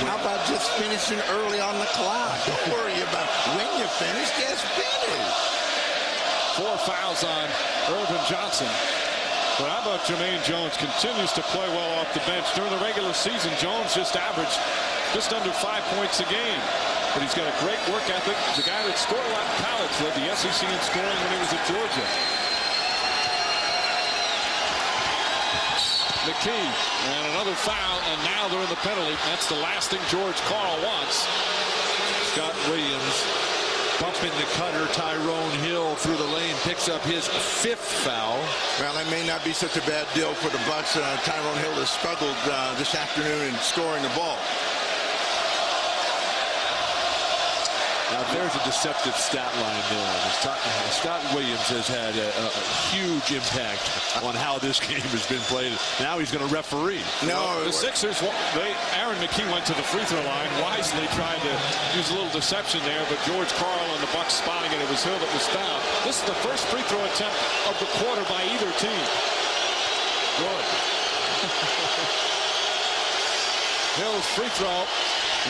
How about just finishing early on the clock? Don't worry about when you finish, just finish. 4 fouls on Irvin Johnson. But how about Jermaine Jones? Continues to play well off the bench. During the regular season, Jones just averaged just under 5 points a game. But he's got a great work ethic. He's a guy that scored a lot in college, led the SEC in scoring when he was at Georgia. McKee, and another foul, and now they're in the penalty. That's the last thing George Karl wants. Scott Williams bumping the cutter. Tyrone Hill through the lane picks up his 5th foul. Well, that may not be such a bad deal for the Bucks. Tyrone Hill has struggled this afternoon in scoring the ball. Now there's a deceptive stat line there. Scott Williams has had a huge impact on how this game has been played. Now he's going to referee. No, the Sixers, Aaron McKee went to the free throw line, wisely tried to use a little deception there, but George Karl and the Bucks spotting it. It was Hill that was fouled. This is the first free throw attempt of the quarter by either team. Good. Hill's free throw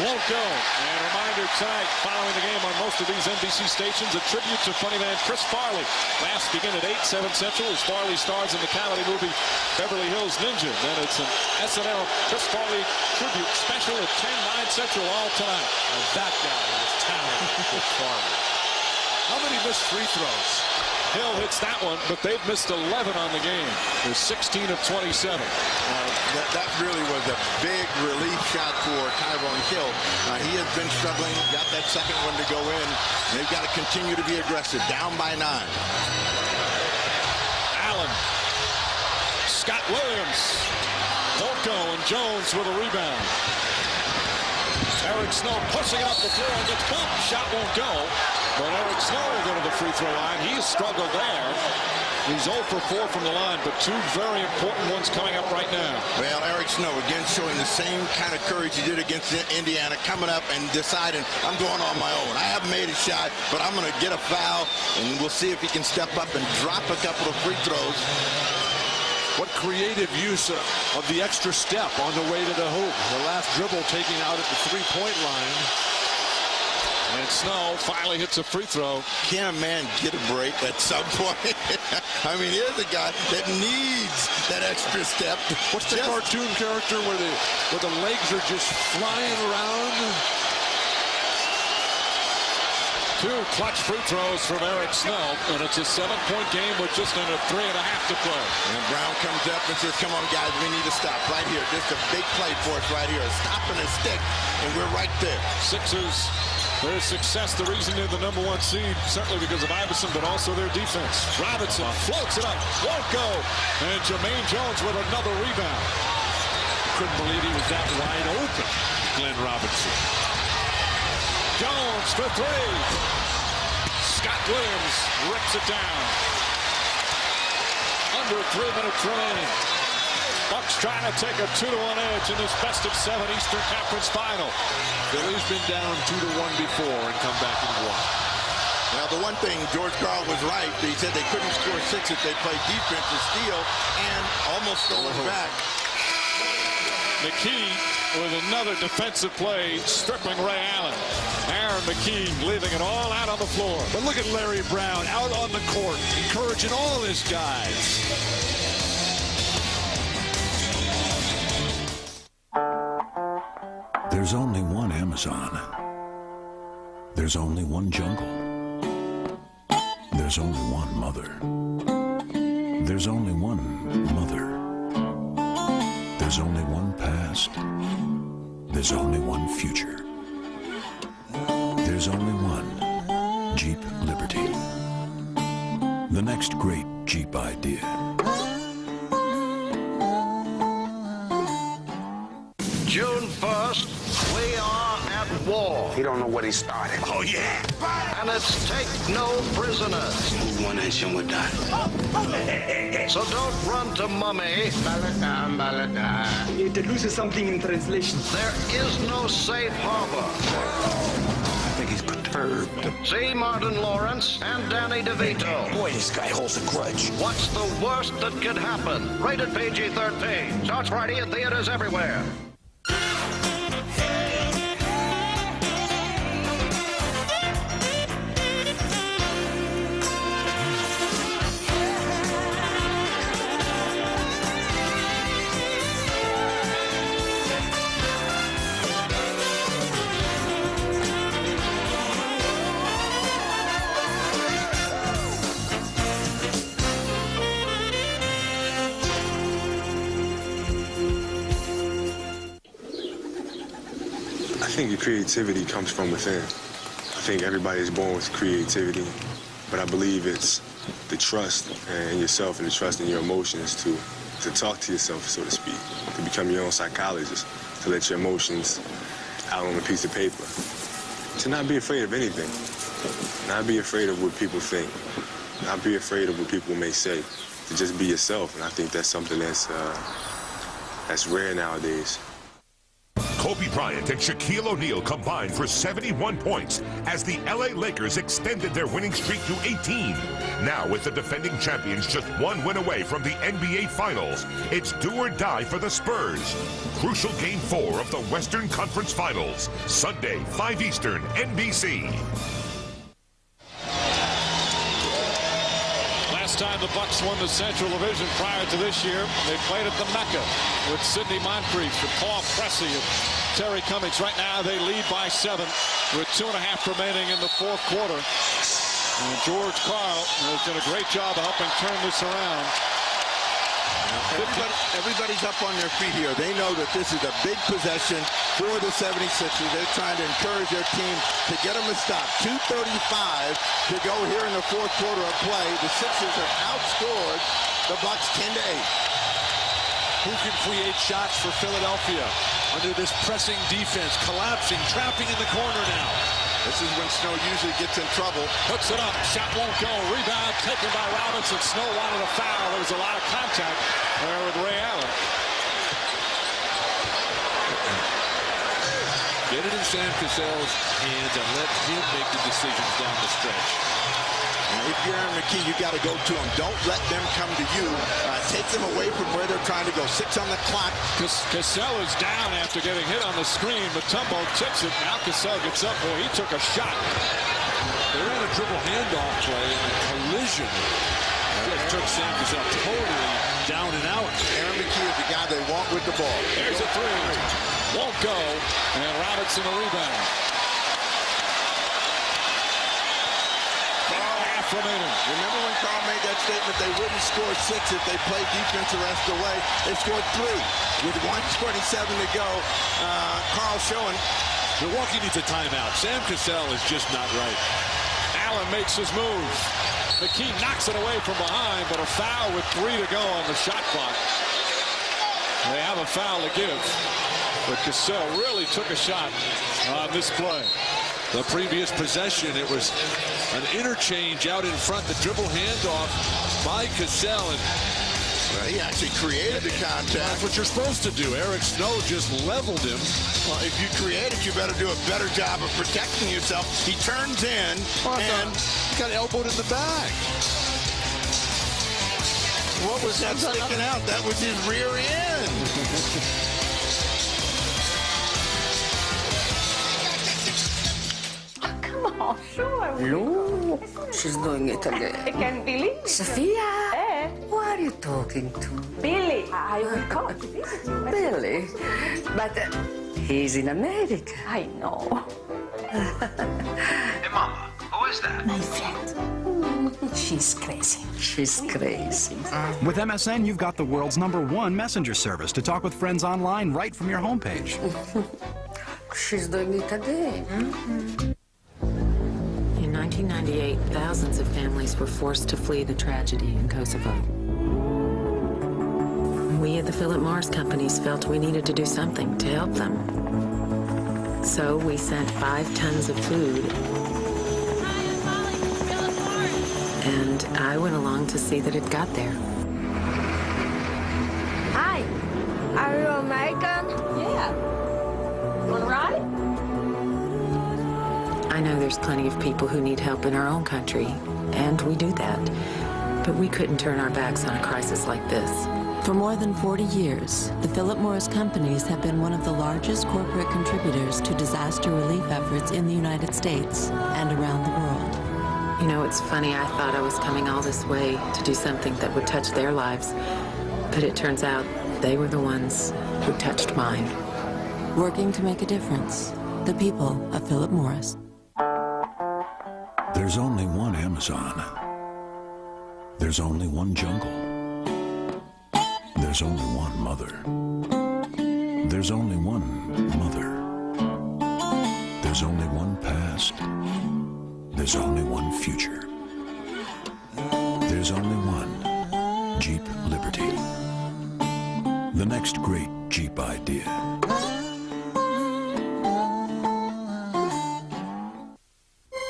won't go. And a reminder tonight, following the game on most of these NBC stations, a tribute to funny man Chris Farley. Mass begin at 8, 7 Central as Farley stars in the comedy movie Beverly Hills Ninja. Then it's an SNL Chris Farley tribute special at 10, 9 Central all tonight. And that guy is talented. Chris Farley. How many missed free throws? Hill hits that one, but they've missed 11 on the game. They're 16 of 27. That really was a big relief shot for Tyrone Hill. He has been struggling, got that second one to go in. They've got to continue to be aggressive, down by 9. Allen, Scott Williams, won't go, and Jones with a rebound. Eric Snow pushing it up the floor, gets bumped, shot won't go. But Eric Snow will go to the free throw line. He's struggled there. He's 0 for 4 from the line, but 2 very important ones coming up right now. Well, Eric Snow, again, showing the same kind of courage he did against Indiana, coming up and deciding, I'm going on my own. I haven't made a shot, but I'm going to get a foul, and we'll see if he can step up and drop a couple of free throws. What creative use of the extra step on the way to the hoop. The last dribble taking out at the three-point line. And Snow finally hits a free throw. Can a man get a break at some point? I mean, here's a guy that needs that extra step. What's the cartoon character where the legs are just flying around? 2 clutch free throws from Eric Snow, and it's a 7-point game with just under 3.5 to play. And Brown comes up and says, come on, guys, we need to stop right here. Just a big play for us right here. A stop and a stick, and we're right there. Sixers, their success, the reason they're the #1 seed, certainly because of Iverson, but also their defense. Robinson floats it up, won't go, and Jermaine Jones with another rebound. Couldn't believe he was that wide open, Glenn Robinson. Jones for 3. Scott Williams rips it down. Under 3 minutes remaining. Bucks trying to take a 2-1 edge in this best-of-7 Eastern Conference final. Philly's been down 2-1 before and come back and won. Now, the one thing, George Karl was right. He said they couldn't score 6 if they played defense to steal, and almost stole it back. McKee with another defensive play, stripping Ray Allen. Aaron McKee leaving it all out on the floor. But look at Larry Brown out on the court, encouraging all his guys. There's only one Amazon. There's only one jungle. There's only one mother. There's only one mother. There's only one past. There's only one future. There's only one Jeep Liberty. The next great Jeep idea. June 1st, we are at war. He don't know what he started. Oh, yeah. And it's take no prisoners. Move one inch and we're done. So don't run to mummy. It loses something in translation. There is no safe harbor. I think he's perturbed. See Martin Lawrence and Danny DeVito. Boy, this guy holds a grudge. What's the worst that could happen? Rated PG-13. Starts Friday in theaters everywhere. I think your creativity comes from within. I think everybody's born with creativity, but I believe it's the trust in yourself and the trust in your emotions to talk to yourself, so to speak, to become your own psychologist, to let your emotions out on a piece of paper, to not be afraid of anything, not be afraid of what people think, not be afraid of what people may say, to just be yourself. And I think that's something that's rare nowadays. Kobe Bryant and Shaquille O'Neal combined for 71 points as the LA Lakers extended their winning streak to 18. Now, with the defending champions just 1 win away from the NBA Finals, it's do or die for the Spurs. Crucial Game 4 of the Western Conference Finals, Sunday, 5 Eastern, NBC. Last time the Bucks won the Central Division prior to this year, they played at the Mecca with Sidney Moncrief and Paul Pressey and Terry Cummings. Right now they lead by 7 with 2.5 remaining in the fourth quarter. And George Karl has done a great job of helping turn this around. Everybody's up on their feet here. They know that this is a big possession for the 76ers. They're trying to encourage their team to get them a stop. 2:35 to go here in the fourth quarter of play. The Sixers have outscored the Bucks 10-8. Who can create shots for Philadelphia under this pressing defense, collapsing, trapping in the corner now? This is when Snow usually gets in trouble. Puts it up. Shot won't go. Rebound taken by Robinson. Snow wanted a foul. There was a lot of contact there with Ray Allen. Get it in Sam Cassell's hands and let him make the decisions down the stretch. If you're Aaron McKee, you got to go to them. Don't let them come to you. Take them away from where they're trying to go. 6 on the clock. Cassell is down after getting hit on the screen. Mutombo tips it. Now Cassell gets up. Boy, he took a shot. They ran a dribble handoff play, and a collision just took Sam Cassell totally down and out. Aaron McKee is the guy they want with the ball. There's a three. Won't go. And Robinson a rebound. Remaining. Remember when Carl made that statement they wouldn't score 6 if they played defense the rest of the way? They scored 3 with 1:27 to go. Carl showing. Milwaukee needs a timeout. Sam Cassell is just not right. Allen makes his move. McKee knocks it away from behind, but a foul with 3 to go on the shot clock. They have a foul to give, but Cassell really took a shot on this play. The previous possession, it was an interchange out in front, the dribble handoff by Cassell. And well, he actually created the contact. That's what you're supposed to do. Eric Snow just leveled him. Well, if you create it, you better do a better job of protecting yourself. He turns in and got elbowed in the back. What was that sticking out? That was his rear end. Oh, sure. Look, she's doing it again. I can't believe it. Sophia, who are you talking to? Billy, I will come to visit you. Billy? But he's in America. I know. Hey, Mama, who is that? My friend. She's crazy. She's crazy. With MSN, you've got the world's #1 messenger service to talk with friends online right from your homepage. She's doing it again. In 1998, thousands of families were forced to flee the tragedy in Kosovo. We at the Philip Morris Companies felt we needed to do something to help them. So we sent 5 tons of food. And I went along to see that it got there. Hi, are you American? Yeah. Want to ride? I know there's plenty of people who need help in our own country, and we do that. But we couldn't turn our backs on a crisis like this. For more than 40 years, the Philip Morris Companies have been one of the largest corporate contributors to disaster relief efforts in the United States and around the world. You know, it's funny, I thought I was coming all this way to do something that would touch their lives, but it turns out they were the ones who touched mine. Working to make a difference, the people of Philip Morris. There's only one Amazon. There's only one jungle. There's only one mother. There's only one mother. There's only one past. There's only one future. There's only one Jeep Liberty. The next great Jeep idea.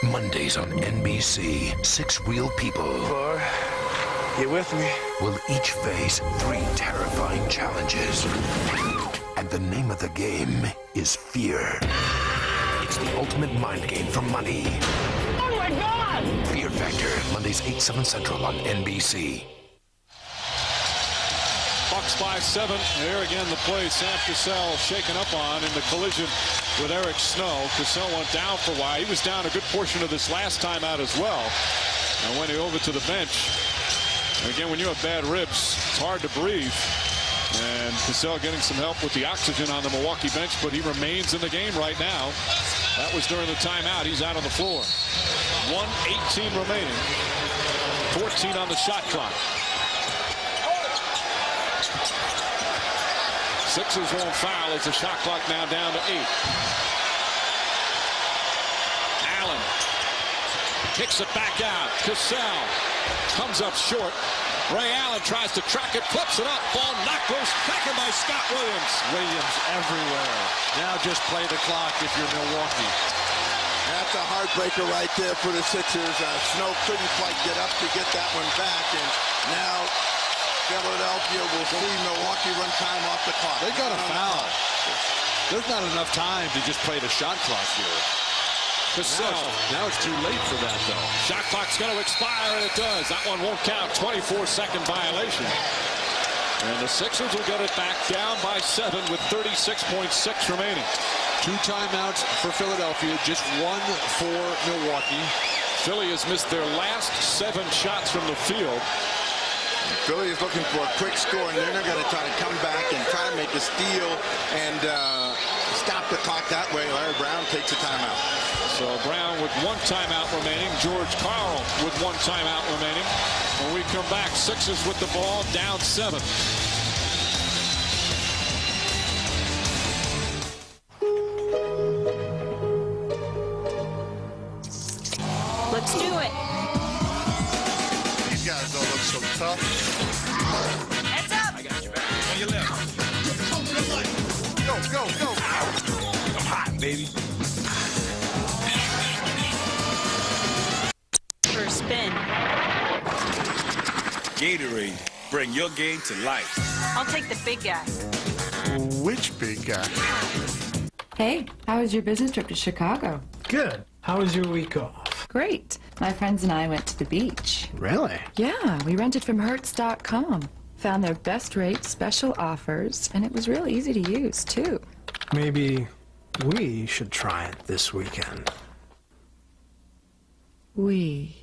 Mondays on NBC, 6 real people. Boy, you with me? Will each face 3 terrifying challenges. And the name of the game is fear. It's the ultimate mind game for money. Oh my God! Fear Factor, Mondays 8, 7 Central on NBC. Bucks by 7. There again the play Sam Cassell shaken up on in the collision with Eric Snow. Cassell went down for a while. He was down a good portion of this last time out as well. And went over to the bench. Again, when you have bad ribs, it's hard to breathe. And Cassell getting some help with the oxygen on the Milwaukee bench, but he remains in the game right now. That was during the timeout. He's out on the floor. 1:18 remaining. 14 on the shot clock. Sixers won't foul as the shot clock now down to 8. Allen kicks it back out. Cassell comes up short. Ray Allen tries to track it, flips it up. Ball knocked loose. Taken by Scott Williams. Williams everywhere. Now just play the clock if you're Milwaukee. That's a heartbreaker right there for the Sixers. Snow couldn't quite get up to get that one back, and now Philadelphia will see Milwaukee run time off the clock. They got a foul. There's not enough time to just play the shot clock here. Now it's too late for that, though. Shot clock's going to expire, and it does. That one won't count. 24-second violation. And the Sixers will get it back down by 7 with 36.6 remaining. 2 timeouts for Philadelphia, just 1 for Milwaukee. Philly has missed their last 7 shots from the field. Philly is looking for a quick score, and they're going to try to come back and try to make a steal and stop the clock that way. Larry Brown takes a timeout. So Brown with 1 timeout remaining. George Karl with 1 timeout remaining. When we come back, Sixers with the ball, down 7. Let's do it. These guys don't look so tough. Heads up. I got your back. On your left. Go. I'm hot, baby. For a spin. Gatorade. Bring your game to life. I'll take the big guy. Which big guy? Hey, how was your business trip to Chicago? Good. How was your week off? Great. My friends and I went to the beach. Really? Yeah, we rented from Hertz.com. Found their best rates, special offers, and it was real easy to use, too. Maybe we should try it this weekend. We.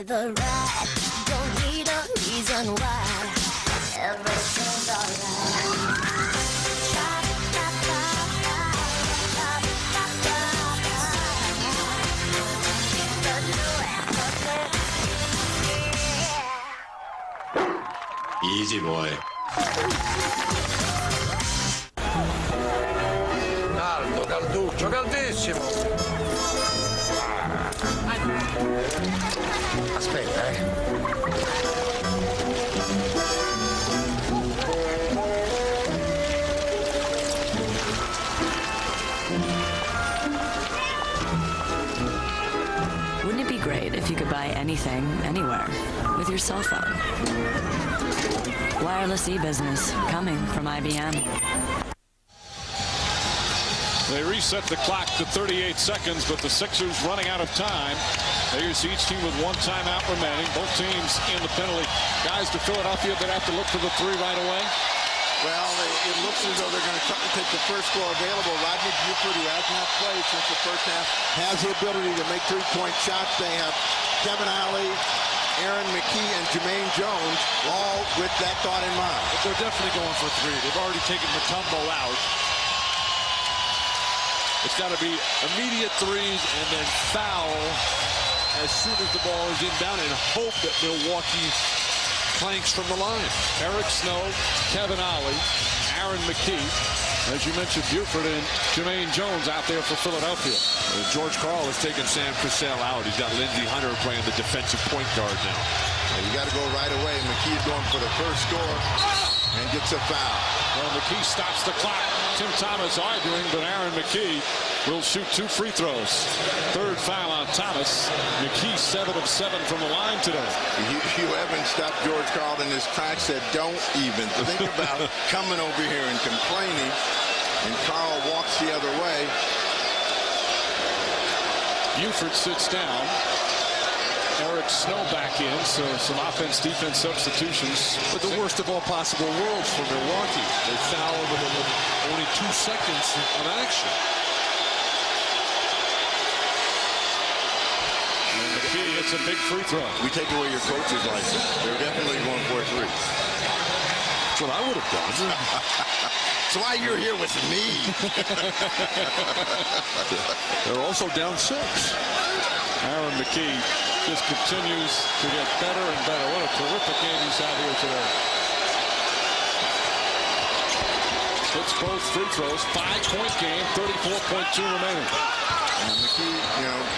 The ride, don't need a reason why. Everything's alright. Easy boy. Alto, calduccio, caldissimo. Aspetta, Wouldn't it be great if you could buy anything, anywhere, with your cell phone? Wireless e-business, coming from IBM. They reset the clock to 38 seconds, but the Sixers running out of time. Here's each team with 1 timeout remaining. Both teams in the penalty. Guys to Philadelphia that have to look for the 3 right away. Well, it looks as though they're going to try to take the first score available. Rodney Buford, who has not played since the first half, has the ability to make 3-point shots. They have Kevin Ollie, Aaron McKee, and Jermaine Jones, all with that thought in mind. But they're definitely going for 3. They've already taken Mutombo out. It's got to be immediate 3s and then foul as soon as the ball is inbound and hope that Milwaukee clanks from the line. Eric Snow, Kevin Ollie, Aaron McKee. As you mentioned, Buford and Jermaine Jones out there for Philadelphia. George Karl has taken Sam Cassell out. He's got Lindsey Hunter playing the defensive point guard now. You got to go right away. McKee is going for the first score and gets a foul. Well, McKee stops the clock. Tim Thomas arguing, but Aaron McKee will shoot 2 free throws. 3rd foul on Thomas. McKee 7 of 7 from the line today. Hugh Evans stopped George Karl in his tracks, said, don't even think about coming over here and complaining. And Karl walks the other way. Buford sits down. Eric Snow back in, so some offense-defense substitutions. But the worst of all possible worlds for Milwaukee. They fouled with only 2 seconds of action. McKee hits a big free throw. We take away your coach's license. They're definitely going for a 3. That's what I would have done. That's why you're here with me. They're also down 6. Aaron McKee just continues to get better and better. What a terrific game he's had here today. Hits both free throws. 5-point game, 34.2 remaining. And McKee,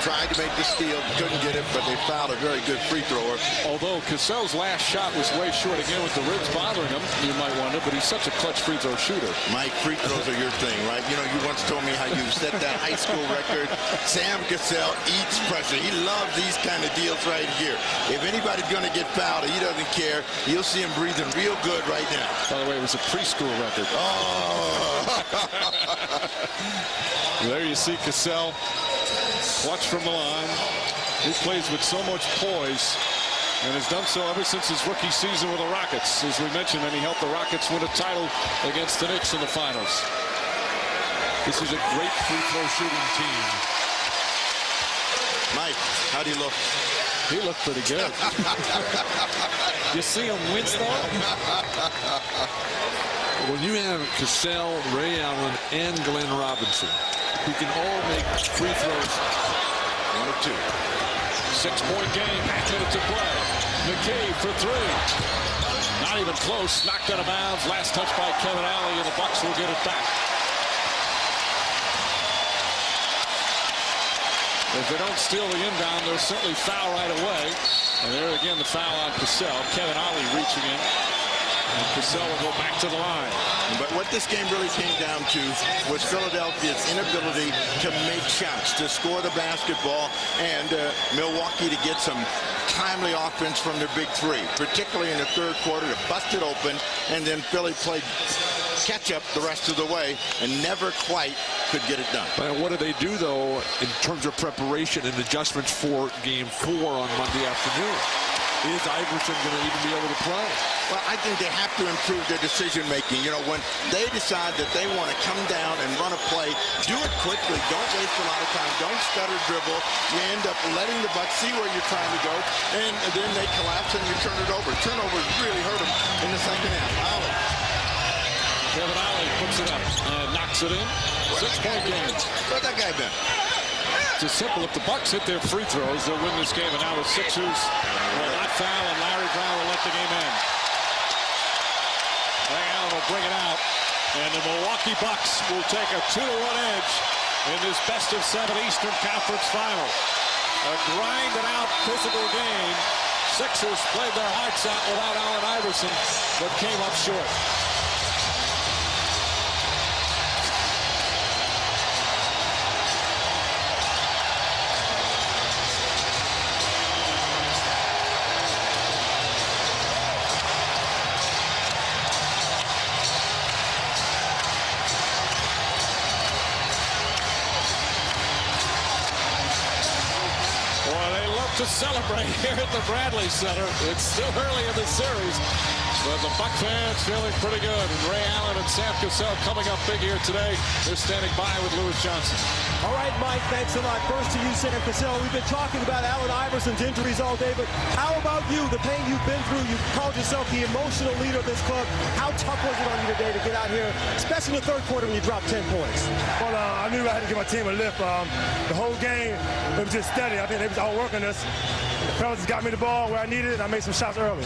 tried to make the steal, couldn't get it, but they fouled a very good free thrower. Although Cassell's last shot was way short again with the ribs bothering him, you might wonder, but he's such a clutch free throw shooter. Mike, free throws are your thing, right? You once told me how you set that high school record. Sam Cassell eats pressure. He loves these kind of deals right here. If anybody's going to get fouled, he doesn't care. You'll see him breathing real good right now. By the way, it was a preschool record. Oh! There you see Cassell. Clutch from the line. He plays with so much poise and has done so ever since his rookie season with the Rockets. As we mentioned, and he helped the Rockets win a title against the Knicks in the finals. This is a great free throw shooting team. Mike, how do you look? He looked pretty good. You see him wince though? When you have Cassell, Ray Allen, and Glenn Robinson, who can all make free throws. 1 of 2. 6-point game, half minute to play. McKee for 3. Not even close. Knocked out of bounds. Last touch by Kevin Alley, and the Bucks will get it back. If they don't steal the inbound, they'll certainly foul right away. And there again, the foul on Cassell. Kevin Alley reaching in. And Cassell will go back to the line. But what this game really came down to was Philadelphia's inability to make shots, to score the basketball, and Milwaukee to get some timely offense from their big 3, particularly in the third quarter to bust it open, and then Philly played catch-up the rest of the way and never quite could get it done. Well, what do they do, though, in terms of preparation and adjustments for Game 4 on Monday afternoon? Is Iverson going to even be able to play? Well, I think they have to improve their decision-making. When they decide that they want to come down and run a play, do it quickly. Don't waste a lot of time. Don't stutter dribble. You end up letting the Bucks see where you're trying to go, and then they collapse and you turn it over. Turnovers really hurt them in the second half. Alley. Kevin Alley puts it up and knocks it in. 6-point game. Where's that guy been? It's just simple. If the Bucks hit their free throws, they'll win this game. And now the Sixers will not foul, and Larry Brown will let the game end. Ray Allen will bring it out, and the Milwaukee Bucks will take a 2-1 edge in this best-of-7 Eastern Conference final. A grinded-out physical game. Sixers played their hearts out without Allen Iverson, but came up short. To celebrate here at the Bradley Center. It's still early in the series, but the Buck fans feeling pretty good. And Ray Allen and Sam Cassell coming up big here today. They're standing by with Lewis Johnson. All right, Mike, thanks a lot. First to you, Sam Cassell. We've been talking about Allen Iverson's injuries all day, but how about you, the pain you've been through? You've called yourself the emotional leader of this club. How tough was it on you today to get out here, especially in the third quarter when you dropped 10 points? Well, I knew I had to give my team a lift. The whole game, it was just steady. I think they was all working us. The fellas got me the ball where I needed it, and I made some shots early.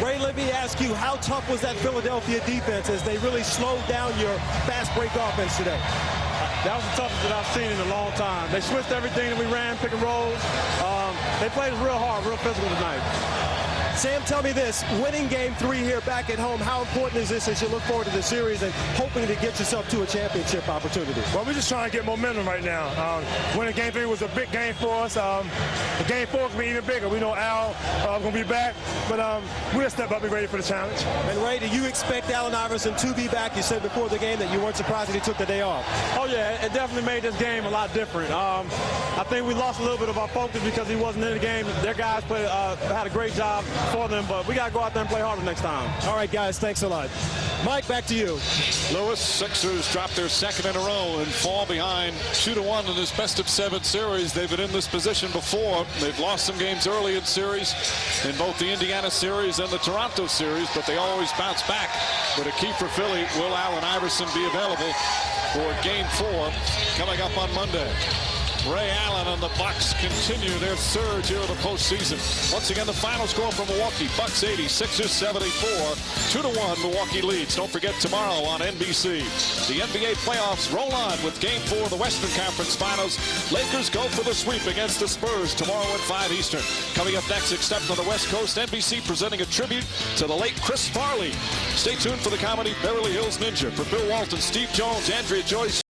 Ray, let me ask you, how tough was that Philadelphia defense as they really slowed down your fast break offense today? That was the toughest that I've seen in a long time. They switched everything that we ran, pick and rolls. They played us real hard, real physical tonight. Sam, tell me this, winning Game 3 here back at home, how important is this as you look forward to the series and hoping to get yourself to a championship opportunity? Well, we're just trying to get momentum right now. Winning Game 3 was a big game for us. The Game 4 is going to be even bigger. We know Al going to be back, but we'll step up and be ready for the challenge. And Ray, do you expect Allen Iverson to be back? You said before the game that you weren't surprised that he took the day off. Oh, yeah, it definitely made this game a lot different. I think we lost a little bit of our focus because he wasn't in the game. Their guys had a great job for them, but we got to go out there and play harder next time. All right, guys, thanks a lot. Mike, back to you. Lewis, Sixers drop their second in a row and fall behind 2-1 in this best-of-7 series. They've been in this position before. They've lost some games early in series, in both the Indiana series and the Toronto series, but they always bounce back. But a key for Philly, will Allen Iverson be available for Game 4 coming up on Monday? Ray Allen and the Bucks continue their surge here in the postseason. Once again, the final score from Milwaukee: Bucks 80, Sixers 74. 2-1 Milwaukee leads. Don't forget, tomorrow on NBC, the NBA playoffs roll on with Game 4 of the Western Conference Finals. Lakers go for the sweep against the Spurs tomorrow at 5 Eastern. Coming up next, except on the West Coast, NBC presenting a tribute to the late Chris Farley. Stay tuned for the comedy Beverly Hills Ninja. For Bill Walton, Steve Jones, Andrea Joyce,